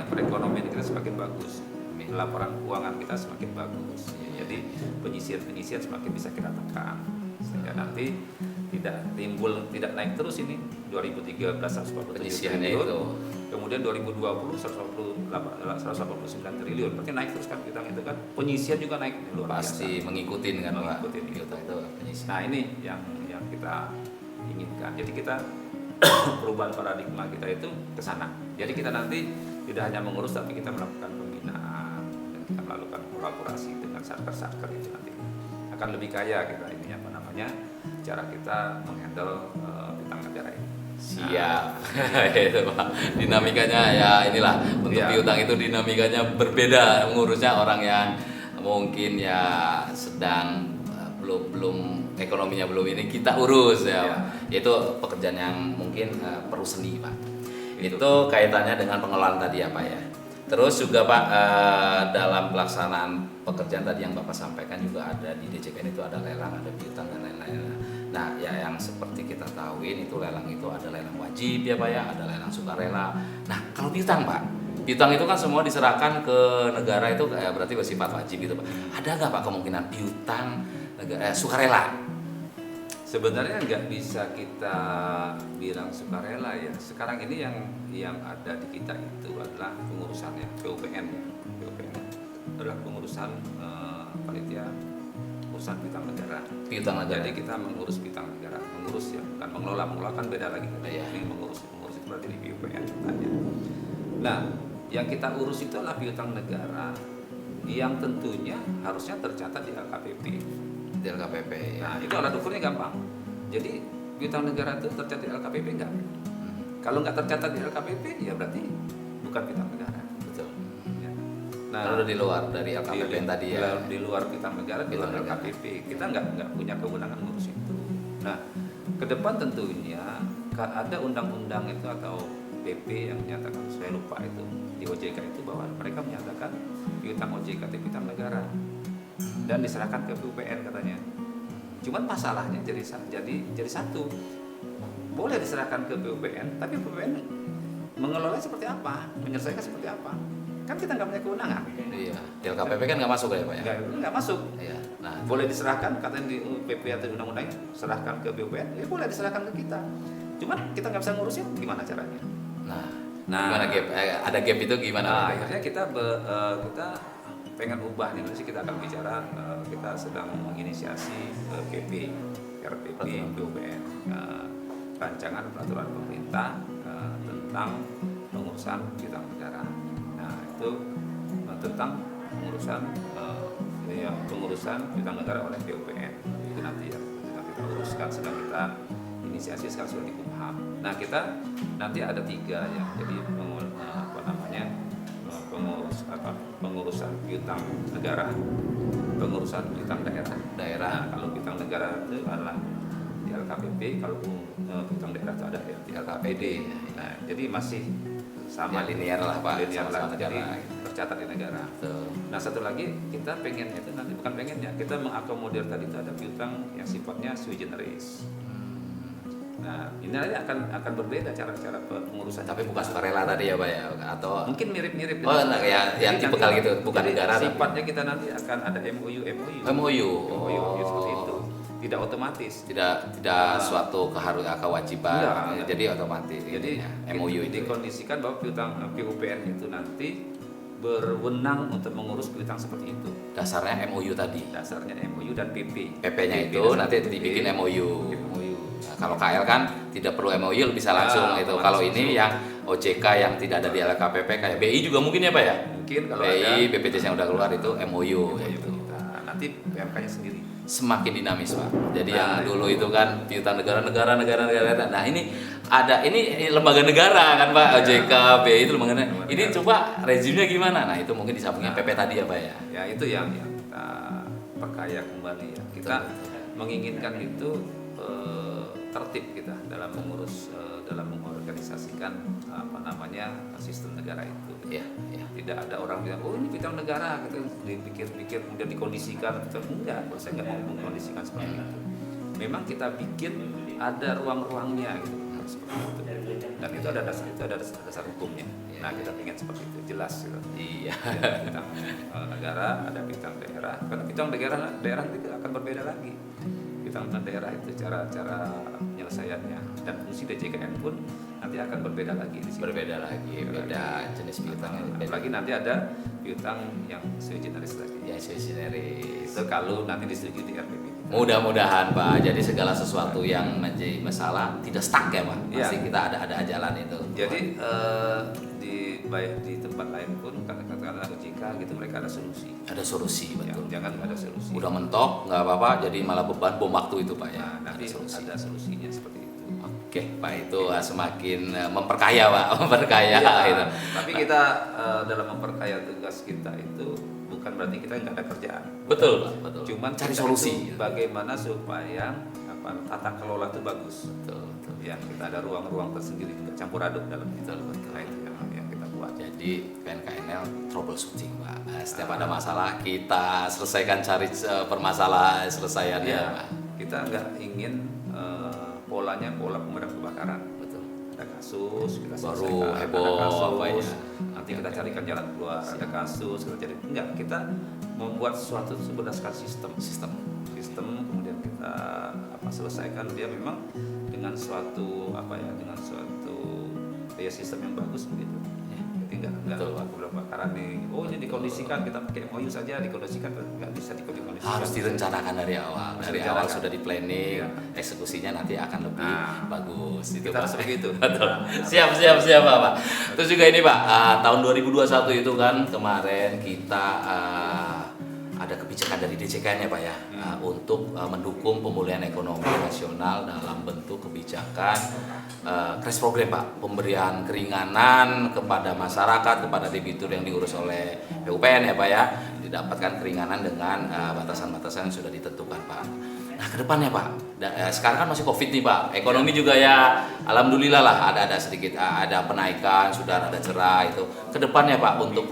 perekonomian kita semakin bagus, laporan keuangan kita semakin bagus. Jadi penyisian semakin bisa kita tekan sehingga nanti tidak naik terus ini 2013 147 Penyisiannya triliun, itu. kemudian 2020 189 triliun, berarti naik terus kan piutang itu kan, penyisian juga naik luar Pasti biasa. mengikuti kan Pak. Mengikutin Piutang itu penyisian. Nah ini yang kita inginkan. Jadi kita perubahan paradigma kita itu ke sana. Jadi kita nanti tidak hanya mengurus tapi kita melakukan pembinaan dan kita melakukan kolaborasi dengan satker-satker itu nanti akan lebih kaya kita ini cara kita menghandle piutang negara ini. Siap. Itu Pak. Dinamikanya ya inilah untuk Iya. piutang itu dinamikanya berbeda mengurusnya orang yang mungkin ya sedang belum ekonominya belum ini kita urus ya. Iya. Itu pekerjaan yang mungkin perlu seni Pak. Itu kaitannya dengan pengelolaan tadi ya Pak ya. Terus juga Pak dalam pelaksanaan pekerjaan tadi yang Bapak sampaikan juga ada di DJKN itu ada lelang, ada piutang dan lain-lain. Nah ya yang seperti kita tahuin itu lelang itu ada lelang wajib ya Pak ya, ada lelang sukarela. Nah kalau piutang Pak, piutang itu kan semua diserahkan ke negara itu berarti bersifat wajib gitu Pak. Ada nggak Pak kemungkinan piutang sukarela? Sebenarnya nggak bisa kita bilang sukarela ya. Sekarang ini yang ada di kita itu adalah pengurusannya PUPN ya. PUPN adalah pengurusan panitia urusan piutang negara. Piutang negara. Jadi kita mengurus piutang negara, mengurus ya, bukan mengelola kan beda lagi. Iya. Ini mengurus itu berarti di PUPN tanya. Nah, yang kita urus itu adalah piutang negara yang tentunya harusnya tercatat di LKPP. Di LKPP ya. Nah, itu alat ukurnya gampang. Jadi piutang negara itu tercatat di LKPP enggak? Kalau nggak tercatat di LKPP ya berarti bukan piutang negara. Betul. Ya. Kalau udah di luar dari LKPP yang tadi ya. Di luar piutang negara, di luar Piutang negara. LKPP. Kita nggak punya kewenangan ngurus itu. Nah, ke depan tentunya ada undang-undang itu atau PP yang menyatakan, saya lupa itu di OJK itu bahwa mereka menyatakan piutang OJK itu piutang negara dan diserahkan ke PUPN katanya. Cuman masalahnya jadi satu. Boleh diserahkan ke PUPN, tapi PUPN mengelola seperti apa, menyelesaikan seperti apa? Kan kita nggak punya kewenangan. Iya. Di LKPP kan nggak masuk ya Pak ya? Nggak masuk. Iya. Nah, Boleh diserahkan, katanya di PP atau di undang-undang serahkan ke PUPN, ya boleh diserahkan ke kita. Cuman kita nggak bisa ngurusin, gimana caranya? nah, Nah, gimana gap? Ada gap itu gimana? Nah, Pak? akhirnya kita pengen ubah nih, nanti kita akan bicara, kita sedang menginisiasi PP, RPP, PUPN, rancangan peraturan pemerintah tentang pengurusan piutang negara. Nah, itu tentang pengurusan piutang negara oleh PUPN. Itu nanti ya kita uruskan, sedang kita inisiasi sekarang sudah di Kumham. Nah, kita nanti ada 3 ya. Jadi pengurusan piutang negara, pengurusan piutang daerah. Nah, kalau piutang negara itu adalah di LKPP, kalau piutang daerah itu ada di LKPD. Nah, jadi masih sama Ya, linear lah Pak, linear lah, sama-sama jadi negara. tercatat di negara. Betul. Nah, satu lagi kita pengennya itu nanti, bukan pengennya, kita mengakomodir tadi itu ada piutang yang sifatnya sui generis. Nah, ini nanti akan berbeda cara pengurusan. Tapi bukan sukarela tadi ya Pak ya? Atau Mungkin mirip-mirip. Oh, nah, ya Jadi tipe nanti- gitu, bukan jadi negara. tapi- sifatnya kita nanti akan ada MOU. MOU. Seperti itu. Tidak otomatis. Tidak suatu kewajiban. Enggak. Jadi otomatis. Jadi MOU itu. dikondisikan bahwa PUPN itu nanti berwenang untuk mengurus piutang seperti itu. Dasarnya MOU tadi. Dasarnya MOU dan PP. PP-nya itu dasarnya nanti PP, dibikin MOU. MOU. Nah, kalau KL kan tidak perlu MOU, bisa langsung Ya, itu. otomatis Kalau ini langsung. yang OJK yang tidak ada di LKPP kayak BI juga mungkin ya Pak ya? Mungkin kalau BI, ada BPJS yang udah keluar itu MOU. Gitu. Nah, nanti PMK-nya sendiri. Semakin dinamis Pak. Jadi Nah, yang dulu itu kan piutang negara. Nah ini ada ini lembaga negara kan Pak, OJK, BI itu lembaga negara. Ini coba rezimnya gimana? Nah itu mungkin disambungin PP tadi ya Pak ya. Ya itu yang kita perkaya kembali ya. Kita menginginkan itu tertib kita dalam dalam mengorganisasikan sistem negara itu. Iya. Tidak ada orang bilang, oh ini piutang negara, gitu dipikir-pikir kemudian dikondisikan. Enggak, saya nggak mau mengkondisikan seperti itu. Memang kita bikin ada ruang-ruangnya gitu, seperti itu. Dan itu ada dasar hukumnya. Nah, kita ingin seperti itu, jelas gitu. Iya. Ada piutang negara, ada piutang daerah. Karena piutang daerah itu akan berbeda lagi. Piutang daerah itu cara penyelesaiannya dan fungsi DJKN pun nanti akan berbeda lagi di sini. Berbeda lagi, beda jenis piutangnya. Apalagi nanti ada piutang yang sui generis lagi. Ya generis. Itu kalau nanti disetujui di RPP. Mudah-mudahan Pak. Jadi segala sesuatu yang menjadi masalah tidak stuck ya Pak. Pasti Iya. kita ada jalan itu. Jadi di tempat lain pun katakanlah OJK gitu mereka ada solusi. Ada solusi betul. Jangan ada solusi. Udah mentok nggak apa-apa. Jadi malah beban bom waktu itu Pak ya. Nah, nanti ada solusinya seperti itu. Oke Pak, itu semakin memperkaya Pak, memperkaya Ya, gitu. tapi kita dalam memperkaya tugas kita itu bukan berarti kita nggak ada kerjaan. Betul Pak, betul. Cuman cari kita solusi. itu bagaimana supaya tata kelola itu bagus. Betul. Ya, kita ada ruang-ruang tersendiri untuk campur aduk dalam itu. Nah, itu yang kita buat. Jadi PNKNL troubleshooting Pak. Setiap ada masalah kita selesaikan, cari permasalahan selesaiannya Ya, Pak. kita nggak ingin pola pemadam kebakaran. Betul. Ada kasus, kita Baru selesaikan. heboh Ada kasus, apa ya. nanti kita carikan jalan keluar. Ada kasus, kita cari. Enggak, kita membuat sesuatu itu berdasarkan sistem, kemudian kita selesaikan dia memang dengan suatu daya sistem yang bagus begitu. Jadi enggak pemadam kebakaran nih. Oh, ini dikondisikan, kita pakai MOU saja dikondisikan, enggak bisa dikondisikan. Harus direncanakan dari awal. Dari awal sudah di planning, Ya. eksekusinya nanti akan lebih bagus. Itu Kita Pak. harus begitu. Betul. Siap Pak. Terus juga ini Pak, tahun 2021 itu kan kemarin kita ada kebijakan dari DJKN ya Pak ya, untuk mendukung pemulihan ekonomi nasional dalam bentuk kebijakan crash program Pak, pemberian keringanan kepada masyarakat, kepada debitur yang diurus oleh PUPN ya Pak ya, didapatkan keringanan dengan batasan-batasan yang sudah ditentukan Pak. Nah kedepannya Pak, sekarang kan masih COVID nih Pak, ekonomi juga ya alhamdulillah lah ada sedikit ada penaikan, sudah ada cerah itu. Kedepannya Pak untuk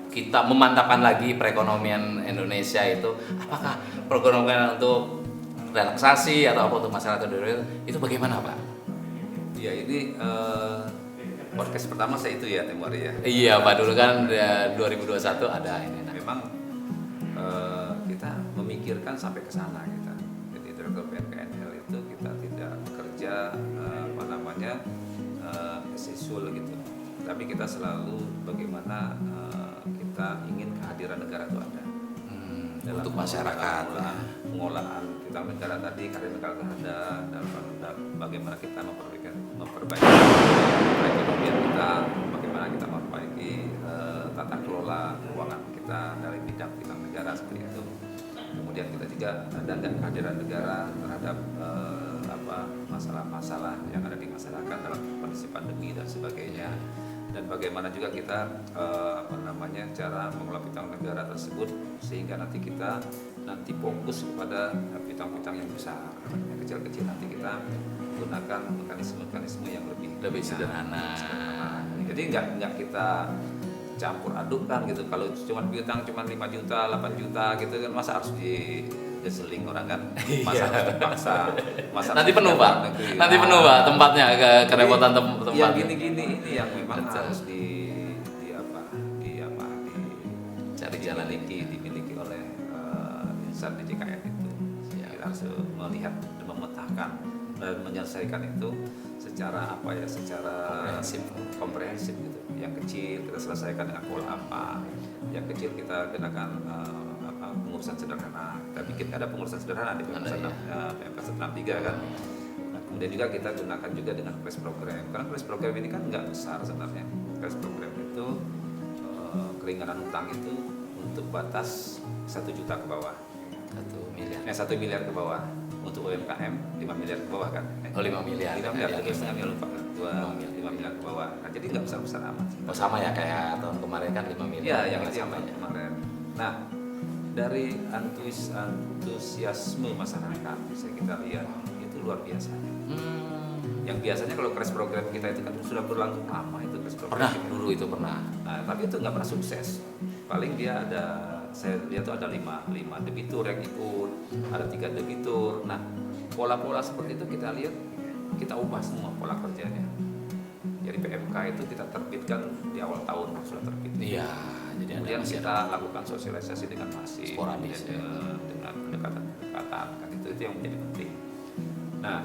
kita memantapkan lagi perekonomian Indonesia itu, apakah perekonomian untuk relaksasi atau apa untuk masyarakat itu bagaimana Pak? Ya ini podcast pertama saya itu ya Temur ya. Iya Pak, dulu kan 2021 ada ini. Memang kita memikirkan sampai ke sana kita. Jadi Direktur PNKNL itu kita tidak bekerja sesul gitu. Tapi kita selalu bagaimana kita ingin kehadiran negara itu ada. Dalam untuk masyarakat pengolahan kita negara tadi, karya negara ada dalam bagaimana kita memperbaiki perekonomian kita, bagaimana kita memperbaiki tata kelola keuangan kita dari bidang negara seperti itu. Kemudian kita juga ada kehadiran negara terhadap masalah-masalah yang ada di masyarakat dalam kondisi pandemi dan sebagainya. Dan bagaimana juga kita cara mengelola piutang negara tersebut sehingga nanti kita fokus kepada piutang-piutang yang besar. Yang kecil-kecil nanti kita gunakan mekanisme yang lebih sederhana. Jadi nggak kita campur adukkan gitu. Kalau cuma piutang cuma 5 juta, 8 juta gitu kan masa harus diseling orang kan. Masa harus dipaksa. Nanti penuh Pak. Nanti penuh Pak tempatnya kerepotan tempat. Yang gini-gini ini yang memang harus cari jalan dimiliki oleh insan DJKN itu. Kita harus melihat dan memetakan dan menyelesaikan itu secara komprehensif gitu. Yang kecil kita selesaikan dengan pola apa, yang kecil kita gunakan pengurusan sederhana. Kita bikin ada pengurusan sederhana di PMK 163 kan. Nah, kemudian juga kita gunakan juga dengan crash program. Karena crash program ini kan nggak besar sebenarnya. Crash program itu keringanan utang itu untuk batas 1 juta ke bawah. 1 miliar ke bawah. Untuk UMKM 5 miliar ke bawah kan? 5 miliar. 5 miliar terus setengah lupa kan? 5 miliar ke bawah. Nah, jadi nggak besar-besar amat. Oh sama ya kayak tahun kemarin kan 5 miliar. Iya, yang itu sama kemarin. Nah, dari antusiasme masyarakat saya kita lihat itu luar biasa. Yang biasanya kalau crash program kita itu kan sudah berlangsung lama itu crash program. Pernah kita. Dulu itu pernah. Nah, tapi itu nggak pernah sukses. Paling dia saya lihat tuh ada 5 debitur yang ikut, ada 3 debitur. Nah, pola-pola seperti itu kita lihat, kita ubah semua pola kerjanya. Jadi PMK itu kita terbitkan di awal tahun sudah terbit. Iya. Jadi kemudian kita lakukan sosialisasi dengan masif, sporadis dengan pendekatan kan itu yang menjadi penting. Nah,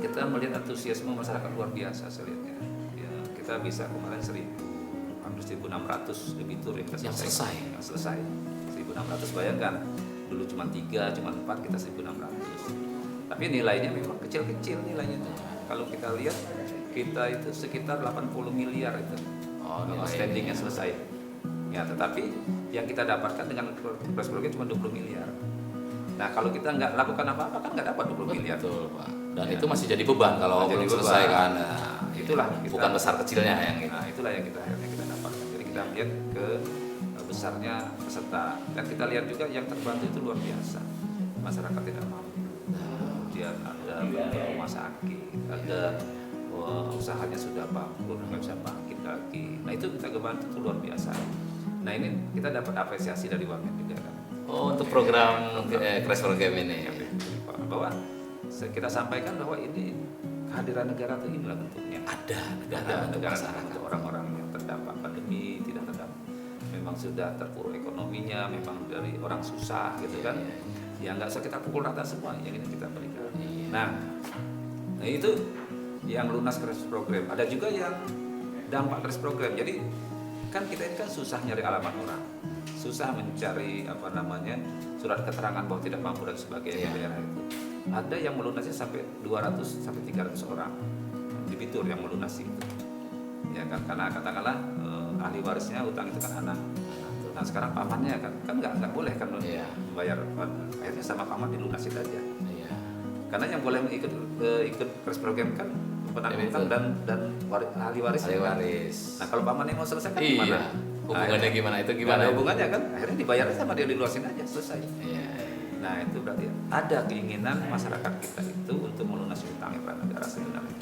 kita melihat antusiasme masyarakat luar biasa saya lihatnya. Ya, kita bisa kemarin 1.600 debitur yang selesai. 1.600 bayangkan dulu cuma 3, cuma 4 kita 1.600. Tapi nilainya memang kecil-kecil nilainya itu. Kalau kita lihat kita itu sekitar 80 miliar itu. Standingnya selesai. Ya, tetapi yang kita dapatkan dengan crash program cuma 20 miliar. Nah, kalau kita nggak lakukan apa-apa kan nggak dapat 20 miliar. Betul, Pak. Dan itu masih jadi beban kalau belum selesai kan. Nah, itulah bukan besar kecilnya yang itu. Nah, itulah yang kita dapatkan. Jadi kita lihat ke besarnya peserta dan kita lihat juga yang terbantu itu luar biasa. Masyarakat tidak mampu. Kemudian ada rumah sakit, ada usahanya sudah bangkrut, nggak bisa bangkit lagi. Nah, itu kita bantu itu luar biasa. Nah, ini kita dapat apresiasi dari Wamen juga kan. Oh, untuk program crash program ini. Bahwa kita sampaikan bahwa ini kehadiran negara itu inilah bentuknya. Ada negara untuk orang-orang yang terdampak pandemi, tidak terdampak. Memang sudah terpuruk ekonominya, memang dari orang susah gitu kan. Ya nggak usah kita pukul rata semua, yang ini kita berikan. Nah, itu yang lunas crash program. Ada juga yang dampak crash program. Jadi kan kita ini kan susah nyari alamat orang, susah mencari surat keterangan bahwa tidak mampu dan sebagainya daerah itu. Ada yang melunasi sampai 200 sampai 300 orang debitur yang melunasi itu. Ya kan, karena katakanlah ahli warisnya utang itu kan anak. Nah, sekarang pamannya kan nggak boleh kan membayar, akhirnya sama paman dilunasi saja. Karena yang boleh ikut crash program kan penanggung utang dan ahli waris. Nah, kalau pamannya mau selesai kan gimana? Hubungannya gimana? Itu gimana? Hubungannya kan akhirnya dibayar sama dia, diluasin aja selesai. Nah, itu berarti ada keinginan masyarakat kita itu untuk melunasi utangnya pranegara sebenarnya.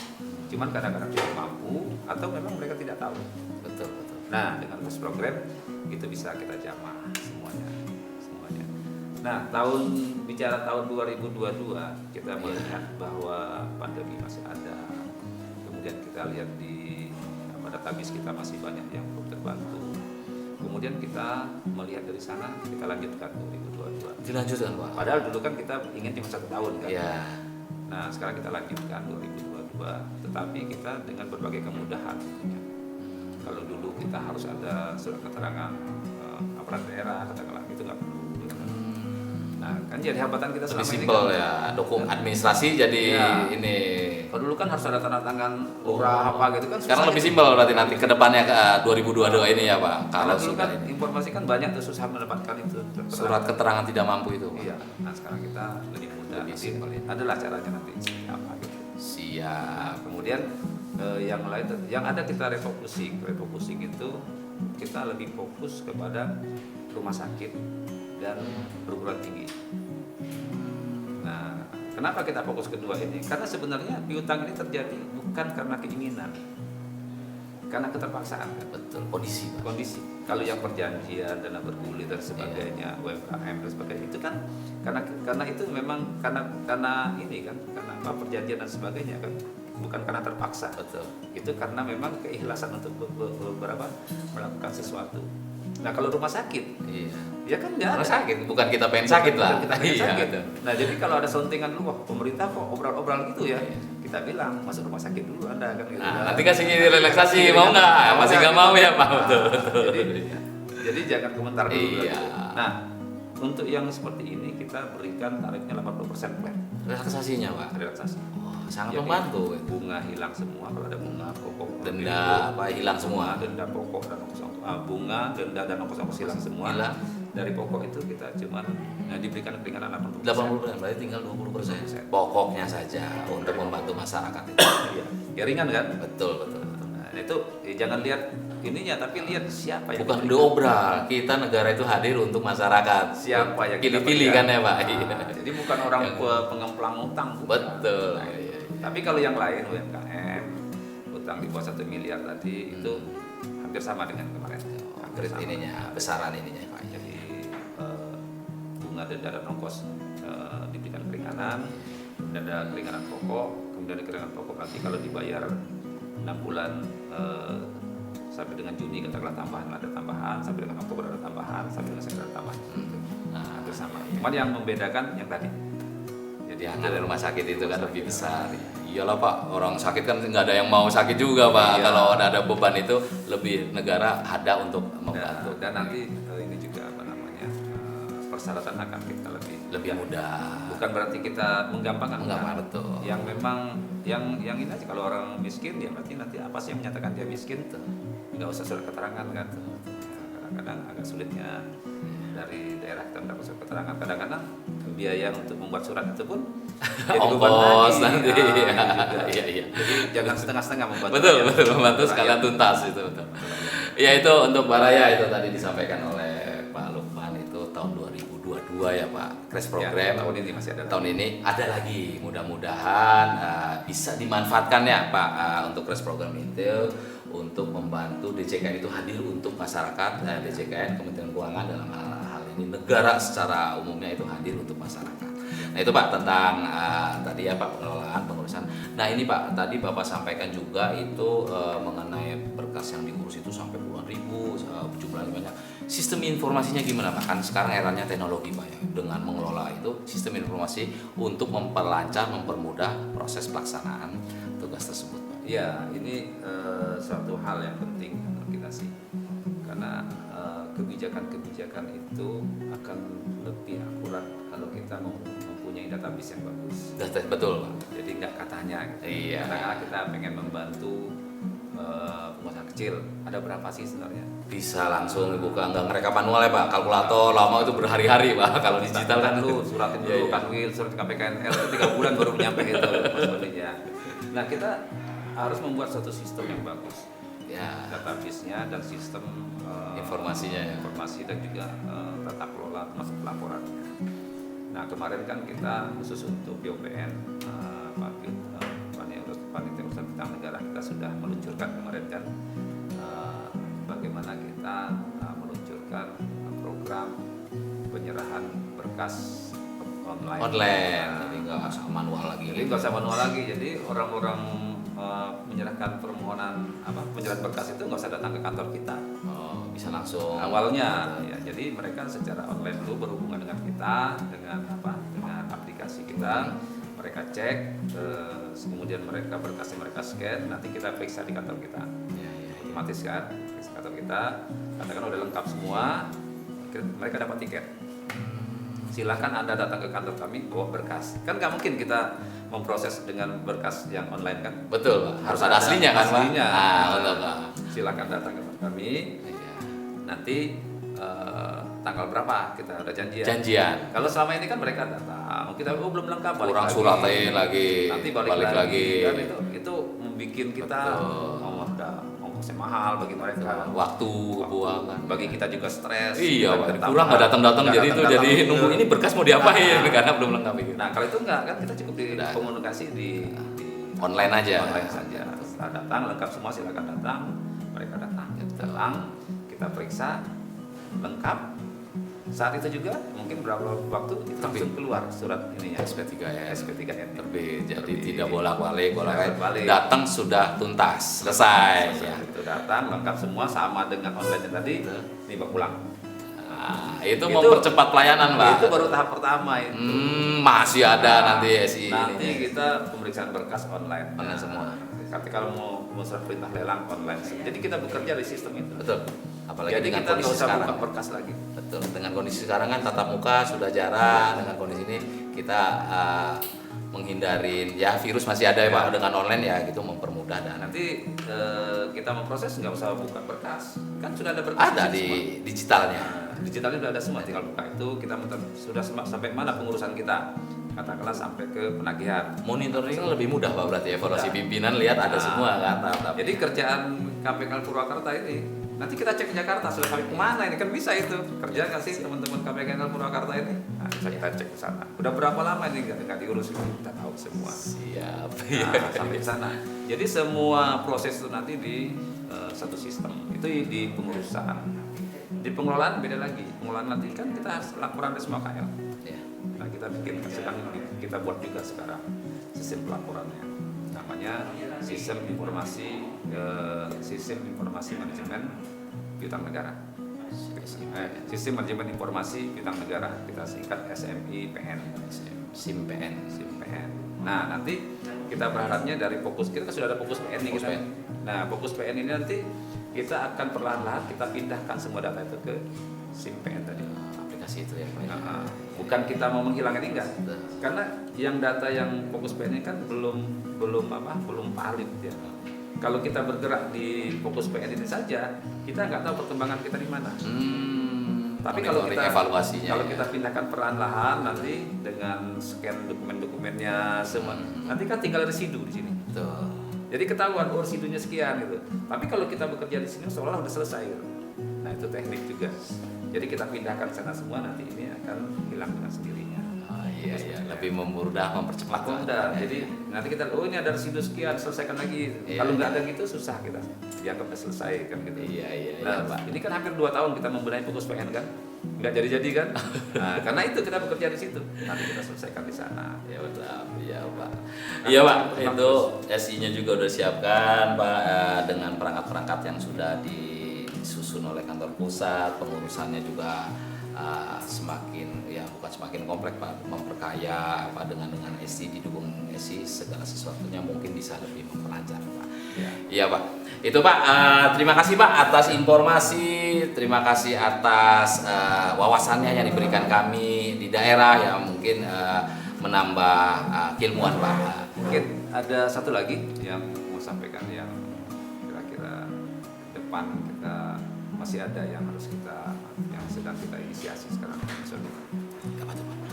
Cuman kadang-kadang tidak mampu atau memang mereka tidak tahu. Betul. Nah, dengan crash program itu bisa kita jamah semuanya. Nah, bicara tahun 2022 kita melihat bahwa pandemi masih ada. Kemudian kita lihat di database kita masih banyak yang belum terbantu. Kemudian kita melihat dari sana, kita lanjutkan 2022. Dilanjutkan Pak. Padahal dulu kan kita ingin cuma 1 tahun kan. Iya. Nah, sekarang kita lanjutkan 2022, tetapi kita dengan berbagai kemudahan tentunya. Kalau dulu kita harus ada surat keterangan aparat daerah, katakanlah itu nggak perlu. Nah, kan jadi hambatan kita Lebih selama ini simpel kan, ya, dokumen administrasi jadi Ya. ini. kalau dulu kan harus ada tanda tangan lurah apa gitu kan. Sekarang susah lebih ya. simpel berarti nanti ke depannya ke 2022 ini ya Pak. Kalau Kalau dulu sudah kan ini. informasi kan banyak tuh, susah mendapatkan itu. Surat keterangan tidak mampu itu. Pak. Iya. Nah, sekarang kita lebih mudah. Lebih Nanti simpel ya. adalah caranya nanti seperti apa gitu. Siap. Kemudian yang lain, yang ada kita refocusing itu kita lebih fokus kepada rumah sakit dan perguruan tinggi. Nah, kenapa kita fokus kedua ini? Karena sebenarnya piutang ini terjadi bukan karena keinginan, karena keterpaksaan kan? Betul, kondisi Pak. Kondisi. Kalau yang perjanjian, dana bergulir dan sebagainya, UMKM dan sebagainya itu kan karena itu memang karena ini kan, karena apa, perjanjian dan sebagainya kan, bukan karena terpaksa. Betul. Itu karena memang keikhlasan untuk melakukan sesuatu. Nah, kalau rumah sakit, Iya. ya kan nggak Rumah ada. sakit, bukan kita pengen sakit lah. Kita pengen Iya, sakit. betul. Nah, jadi kalau ada sontingan lu, wah pemerintah kok obral-obral gitu ya, Iya. kita bilang masuk rumah sakit dulu Anda kan gitu. Nah, nanti kasih relaksasi, mau nggak? Masih nggak mau ya Pak. Betul, betul. Jadi jangan komentar dulu. Iya. Nah, untuk yang seperti ini kita berikan tarifnya 80% flat Relaksasinya Pak. relaksasi. Oh, sangat Jadi, membantu. bunga hilang semua, kalau ada bunga pokok, Denda apa hilang semua. denda pokok dan bunga, denda dan ongkos hilang semua. Hilang. Dari pokok itu kita cuman diberikan keringanan 80%. 80% berarti tinggal 20%. Pokoknya saja untuk membantu masyarakat itu. Iya. Ya ringan kan? Betul, betul. Nah, itu jangan lihat ininya, tapi lihat siapa yang Bukan diberikan. dobrak, kita negara itu hadir untuk masyarakat. Siapa yang kita Pilih-pilih berikan. kan ya Pak. Nah, Iya. jadi bukan orang pengemplang utang. bukan. Betul. Nah, Iya, iya. tapi kalau yang lain UMKM utang di bawah 1 miliar tadi itu hampir sama dengan kemarin. Hampir Berit sama. ininya, besaran ininya Pak. Jadi bunga denda dan ongkos diberikan keringanan, denda keringanan pokok, kemudian keringanan pokok nanti kalau dibayar 6 bulan sampai dengan Juni katakanlah tambahan, ada tambahan, sampai dengan Oktober ada tambahan, sampai dengan September ada tambahan. Nah, hampir sama. Cuman yang membedakan yang tadi. Jadi Yang ada rumah sakit itu kan lebih besar. Iyalah Pak, orang sakit kan nggak ada yang mau sakit juga Pak. Iya. Kalau ada beban itu lebih negara ada untuk membantu. dan nanti ini juga apa namanya persyaratan akan kita Lebih mudah. bukan berarti kita menggampangkan, Menggampang, enggak. betul. Yang memang yang ini aja, kalau orang miskin ya berarti nanti apa sih yang menyatakan dia miskin, nggak usah surat keterangan kan. Kadang-kadang agak sulitnya dari daerah kita mendapat surat keterangan, kadang-kadang biaya untuk membuat surat itu pun jadi beban Ongkos lagi. nanti. Nah, Iya, ini juga. iya, iya. Jadi jangan setengah-setengah membantu Betul, rakyat. betul, membantu Rakyat. sekalian tuntas itu betul. Ya itu untuk Pak Raya itu tadi disampaikan oleh Pak Lukman itu tahun 2022 ya Pak. Crash Ya, program. tahun ini masih ada. Tahun ini ada lagi, mudah-mudahan bisa dimanfaatkan ya Pak untuk crash program itu untuk membantu DJKN itu hadir untuk masyarakat. DJKN Kementerian Keuangan dalam hal ini negara secara umumnya itu hadir untuk masyarakat. Nah itu Pak tentang tadi ya Pak pengelolaan pengurusan. Nah ini Pak tadi Bapak sampaikan juga itu mengenai berkas yang diurus itu sampai puluhan ribu, jumlahnya banyak. Sistem informasinya gimana Pak? Kan sekarang eranya teknologi Pak ya. Dengan mengelola itu sistem informasi untuk memperlancar, mempermudah proses pelaksanaan tugas tersebut Pak. Ya, ini suatu hal yang penting menurut kita sih, karena kebijakan-kebijakan itu akan lebih akurat kalau kita mempunyai database yang bagus. Betul Pak. Jadi nggak katanya. Iya. Katakanlah kita pengen membantu pengusaha kecil, ada berapa sih sebenarnya? Bisa langsung dibuka, nggak ngerekap manual ya Pak. Kalkulator lama itu berhari-hari Pak. Kalau digital kan dulu suratin Iya, dulu iya. kanwil, surat KPKNL itu 3 bulan baru nyampe itu sebenarnya. Nah, kita harus membuat satu sistem yang bagus. Ya. Database-nya dan sistem Informasinya ya. informasi dan juga tata kelola termasuk pelaporannya. Nah, kemarin kan kita khusus untuk BOPN Panitia Urusan Piutang Negara, kita sudah meluncurkan kemarin kan bagaimana kita meluncurkan program penyerahan berkas berkas online. Jadi nggak manual lagi. Jadi nggak usah manual lagi. Jadi orang-orang menyerahkan penyerahan berkas itu nggak usah datang ke kantor kita. Oh, bisa langsung. Awalnya ya, jadi mereka secara online itu berhubungan dengan kita, dengan aplikasi kita. Mereka cek, kemudian berkasnya mereka scan, nanti kita periksa di kantor kita. Otomatis kan, periksa kantor kita. Katakan udah lengkap semua, mereka dapat tiket. Silakan Anda datang ke kantor kami bawa berkas. Kan nggak mungkin kita memproses dengan berkas yang online kan? Betul, Pak. Harus ada aslinya kan, Pak? Aslinya. Betul, Pak. Silakan datang ke kantor kami. Nanti tanggal berapa kita ada janjian. Kalau selama ini kan mereka datang, kita belum lengkap, balik kurang lagi. suratin lagi. Nanti balik lagi. Kan itu membuat kita ongkosnya mahal bagi mereka. Waktu buang kan. Bagi kita juga stres. Iya, pulang nggak datang-datang, jadi itu jadi nunggu ini berkas mau diapain karena belum lengkap itu. Nah kalau itu enggak kan, kita cukup di komunikasi di online aja. Online saja. Setelah datang lengkap semua, silakan datang. Mereka datang, kita periksa lengkap. Saat itu juga mungkin berapa waktu itu langsung keluar surat ininya SP3 ya. SP3 terbit. Jadi tidak bolak-balik, bolak-balik. datang sudah tuntas, selesai. Itu datang lengkap semua sama dengan online tadi, tiba pulang. Nah, itu mempercepat pelayanan, Pak. Itu baru tahap pertama itu. Masih ada nanti SI. Nanti kita pemeriksaan berkas online. Online semua. Tapi kalau mau surat perintah lelang online. Jadi kita bekerja di sistem itu. Betul. Apalagi jadi dengan kita nggak kondisi usah sekarang. buka berkas lagi. Betul. Dengan kondisi sekarang kan tatap muka sudah jarang. Dengan kondisi ini kita menghindarin ya virus masih ada ya, Pak. Dengan online ya gitu mempermudah dan nanti kita memproses nggak usah buka berkas. Kan sudah ada berkas. ada di digitalnya. Digitalnya sudah ada semua, tinggal buka itu kita sudah sampai mana pengurusan kita. Katakanlah sampai ke penagihan. Monitoring lebih mudah, Pak, berarti evaluasi pimpinan lihat ada semua kan. Jadi kerjaan KPK Purwakarta ini nanti kita cek ke Jakarta sudah sampai kemana ini, kan bisa itu kerja nggak sih teman-teman KPK Purwakarta ini? Nah, bisa kita cek ke sana. Udah berapa lama ini nggak diurus, kita tahu semua. Siap. Nah, sampai ke sana. Jadi semua proses itu nanti di satu sistem. Itu di pengurusan. Di pengelolaan beda lagi. Pengelolaan nanti kan kita harus laporan ke semua KL. Nah, kita bikin sedang kita buat juga sekarang sistem pelaporannya. Namanya sistem informasi manajemen piutang negara. Sistem manajemen informasi piutang negara, kita singkat SMIPN. SIMPN. Nah, nanti kita berharapnya dari fokus kita kan sudah ada fokus PN nih kita. Nah, fokus PN ini nanti kita akan perlahan-lahan kita pindahkan semua data itu ke SIMPN tadi. Aplikasi itu ya, Pak. Bukan kita mau menghilangkan, enggak. Karena yang data yang fokus PN ini kan belum valid ya. Kalau kita bergerak di fokus PN ini saja, kita nggak tahu perkembangan kita di mana. Tapi kalau kita evaluasinya, kalau kita pindahkan perlahan-lahan nanti dengan scan dokumen-dokumennya semua, nanti kan tinggal residu di sini. Betul. Jadi ketahuan residunya sekian gitu. Tapi kalau kita bekerja di sini seolah-olah udah selesai gitu. Nah, itu teknik juga. Jadi kita pindahkan sana semua, nanti ini akan hilang dengan sendirinya. Iya, lebih memudah, mempercepat. Jadi nanti kita ini ada residu sekian, selesaikan lagi. Kalau nggak ada gitu susah kita dianggap selesai kan gitu. Iya, Nah, Pak. ini kan hampir 2 tahun kita membenahi fokus PN kan, nggak jadi kan. Nah, karena itu kita bekerja di situ. Nanti kita selesaikan di sana. Ya betul. Iya, Pak. Iya, Pak. Itu SI-nya juga udah siapkan, Pak, dengan perangkat-perangkat yang sudah disusun oleh kantor pusat, pengurusannya juga semakin bukan semakin kompleks, Pak, memperkaya Pak, dengan SI, didukung SI segala sesuatunya mungkin bisa lebih memperlancar, Pak. Iya, Pak. Itu, Pak, terima kasih, Pak, atas informasi, terima kasih atas wawasannya yang diberikan kami di daerah yang mungkin menambah keilmuan, Pak. Mungkin ada satu lagi yang mau sampaikan yang kira-kira depan kita masih ada yang harus yang sedang kita inisiasi sekarang.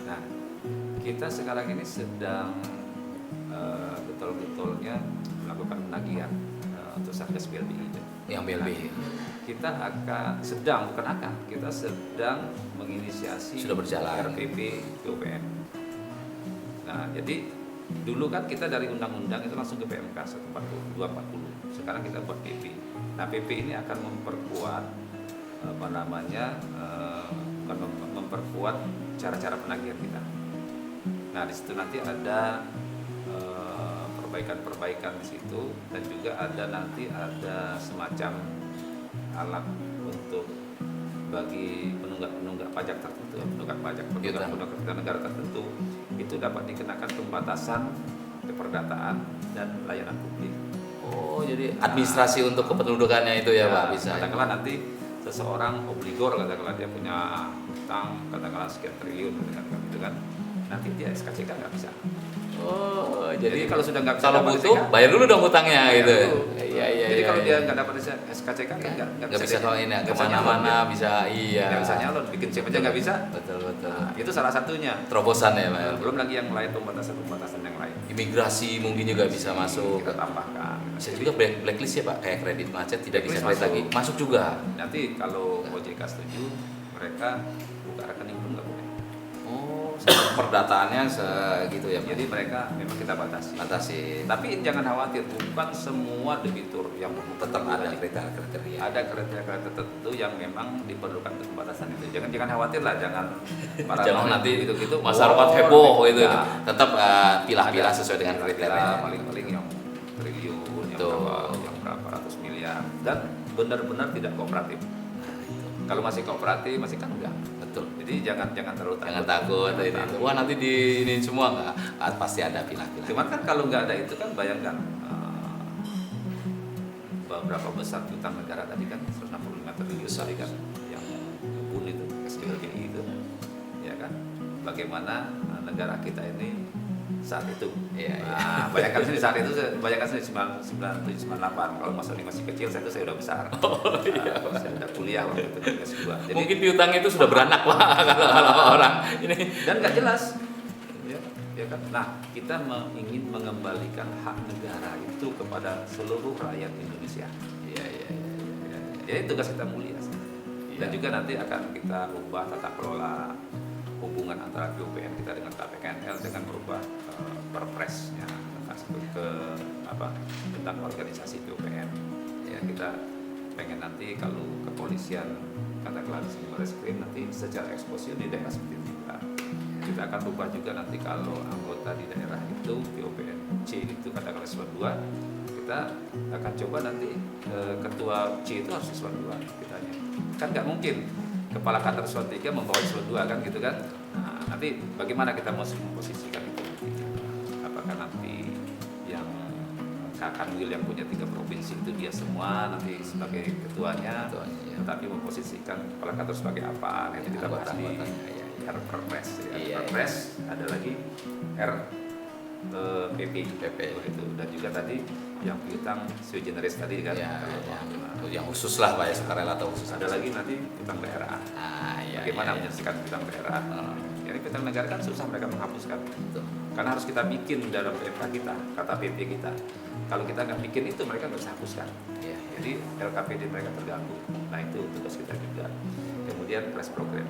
Nah, kita sekarang ini sedang betul-betulnya melakukan penagihan untuk Satgas BLBI. Yang BLBI. Kita sedang menginisiasi Sudah berjalan RPP PUPM. Nah, jadi dulu kan kita dari undang-undang itu langsung ke PMK 240. Sekarang kita buat PP. Nah, PP ini akan memperkuat memperkuat cara-cara penagihan kita. Nah di situ nanti ada perbaikan-perbaikan di situ, dan juga ada semacam alat untuk bagi penunggak pajak tertentu, penunggak negara tertentu itu dapat dikenakan pembatasan keperdataan dan layanan publik. Oh, jadi administrasi untuk kependudukannya itu ya, Pak, bisa. Katakanlah nanti seseorang obligor, katakanlah dia punya utang katakanlah sekian triliun gitu kan, nanti dia SKCK nggak bisa. Oh, jadi kalau sudah nggak bisa kalau dapat butuh SKCK, bayar dulu dong utangnya gitu. Iya. Jadi kalau dia nggak dapat SKCK nggak bisa kalau ini kemana-mana bisa, nggak bisa nyalon, bikin SIM aja nggak bisa. Betul. Nah, itu salah satunya. Terobosan ya, Pak. Belum lagi yang lain, pembatasan yang lain. Imigrasi mungkin juga bisa masuk. Kita tambahkan. Bisa juga blacklist ya, Pak, kayak kredit macet tidak bisa kredit lagi. Masuk juga. Nanti kalau OJK setuju, mereka buka rekening pun nggak boleh. Oh, perdataannya segitu ya, Pak. Jadi mereka memang kita batasi. Tapi jangan khawatir, bukan semua debitur yang Tetap ada kriteria. Ada kriteria tertentu yang memang diperlukan untuk pembatasan itu. Jangan khawatir lah, jangan nanti gitu masyarakat heboh gitu. Tetap pilah-pilah sesuai dengan kriteria. Paling-paling yang triliun, yang berapa ratus miliar, dan benar-benar tidak kooperatif. Kalau masih kooperatif, masih kan enggak. Betul. Jadi jangan terlalu takut. Jangan takut. Wah, nanti di ini semua enggak, pasti ada pilah-pilah. Cuman kan kalau nggak ada itu kan, bayangkan berapa besar utang negara tadi kan, 165 triliun tadi kan, yang kebun itu, SBLGI itu, ya kan? Bagaimana negara kita ini saat itu? Nah, bayangkan sini saat itu, bayangkan sini 97, 98. Kalau Mas Sony masih kecil, saya udah besar. Saya udah kuliah waktu itu S2. Jadi, mungkin piutang itu sudah beranak, Pak, kalau orang ini. Dan nggak jelas. Ya kan? Nah, kita ingin mengembalikan hak negara itu kepada seluruh rakyat Indonesia. Iya. Ya, itu tugas kita mulia. Dan juga nanti akan kita ubah tata kelola hubungan antara BUPN kita dengan KPKNL dengan merubah perpresnya tentang organisasi BUPN. Ya, kita pengen nanti kalau kepolisian katakanlah di sini Barreskrim nanti secara eksposur di daerah seperti kita akan ubah juga nanti kalau anggota di daerah itu BUPN-C itu katakanlah eselon 2, kita akan coba nanti ketua C itu harus eselon 2 kitanya. Kan nggak mungkin kepala kantor eselon 3 membawa eselon 2 kan gitu kan. Nah, nanti bagaimana kita mau memposisikan itu nanti? Apakah nanti yang Kanwil yang punya 3 provinsi itu dia semua nanti sebagai ketuanya, tapi memposisikan kepala kantor sebagai apa? Nanti kita bahas di Perpres, Perpres, ada lagi PP itu, dan juga tadi yang piutang sui generis tadi kan, yang khusus lah, Pak, ya, sukarela atau khusus. Ada lagi nanti piutang daerah. Bagaimana menyelesaikan piutang daerah? Jadi piutang negara kan susah mereka menghapuskan, karena harus kita bikin dalam PK kita, kata PP kita. Kalau kita nggak bikin itu, mereka nggak bisa hapuskan. Jadi LKPD mereka terganggu. Nah, itu tugas kita juga. Kemudian press program.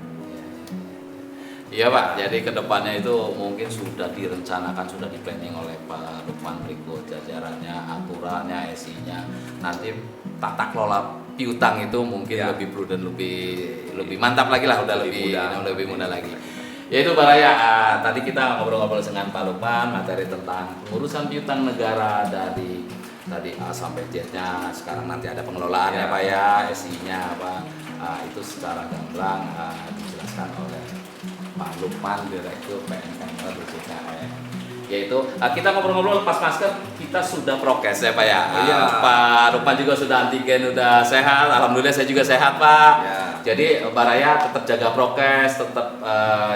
Iya, Pak, jadi kedepannya itu mungkin sudah direncanakan, sudah di-planning oleh Pak Lukman berikut jajarannya, aturannya, SI-nya. Nanti tata kelola piutang itu mungkin lebih prudent, lebih mantap lagi lah, udah lebih mudah lagi. Yaitu Pak Raya, tadi kita ngobrol-ngobrol dengan Pak Lukman materi tentang pengurusan piutang negara dari tadi A sampai Z-nya, sekarang nanti ada pengelolaannya, Pak ya, SI-nya apa. Itu secara gamblang dijelaskan oleh Pak Lukman, Direktur PNKML DJKN. Yaitu kita ngobrol-ngobrol pas masker, kita sudah prokes ya, Pak ya. Pak Lukman juga sudah antigen, udah sehat. Alhamdulillah saya juga sehat, Pak. Jadi Pak Raya tetap jaga prokes, tetap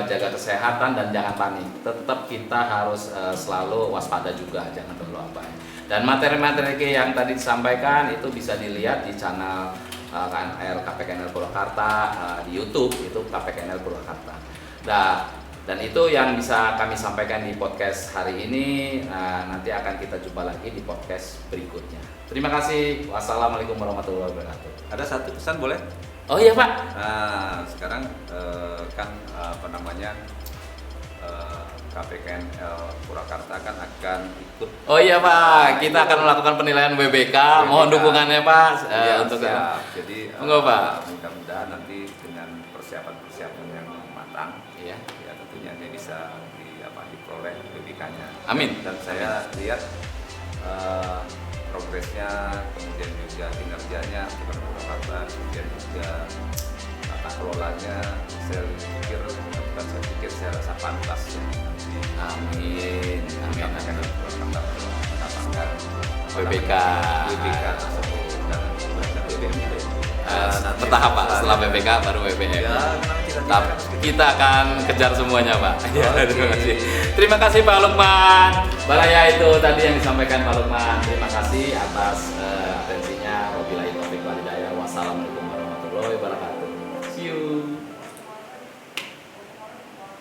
jaga kesehatan dan jangan panik. Tetap kita harus selalu waspada juga, jangan terlalu abai. Dan materi-materi yang tadi disampaikan itu bisa dilihat di channel KPKNL Purwakarta, di YouTube itu KPKNL Purwakarta. Dan itu yang bisa kami sampaikan di podcast hari ini. Nanti akan kita jumpa lagi di podcast berikutnya. Terima kasih. Wassalamualaikum warahmatullahi wabarakatuh. Ada satu pesan boleh? Oh iya, Pak. Nah, sekarang KPKNL Purwakarta kan akan ikut. Oh iya, Pak, kita akan melakukan penilaian WBK. Mohon dukungannya, Pak, untuk siap. Jadi Pak. mudah-mudahan nanti dengan persiapan yang matang Amin. Dan saya lihat progresnya, kemudian juga kinerjanya Gubernur Purwakarta, kemudian juga tata kelolanya, saya pikir, bukan saya pikir, saya rasa pantas ya. Amin. Amin. Akan mendapatkan PPK. PPK tersebut dan BBM. Bertahap Pak, setelah PPK baru BBM. Ya, Tapi kita akan kejar semuanya Pak. Ya, Oke. terima kasih. Terima kasih Pak Lukman. Baraya itu tadi yang disampaikan Pak Lukman. Terima kasih atas atensinya.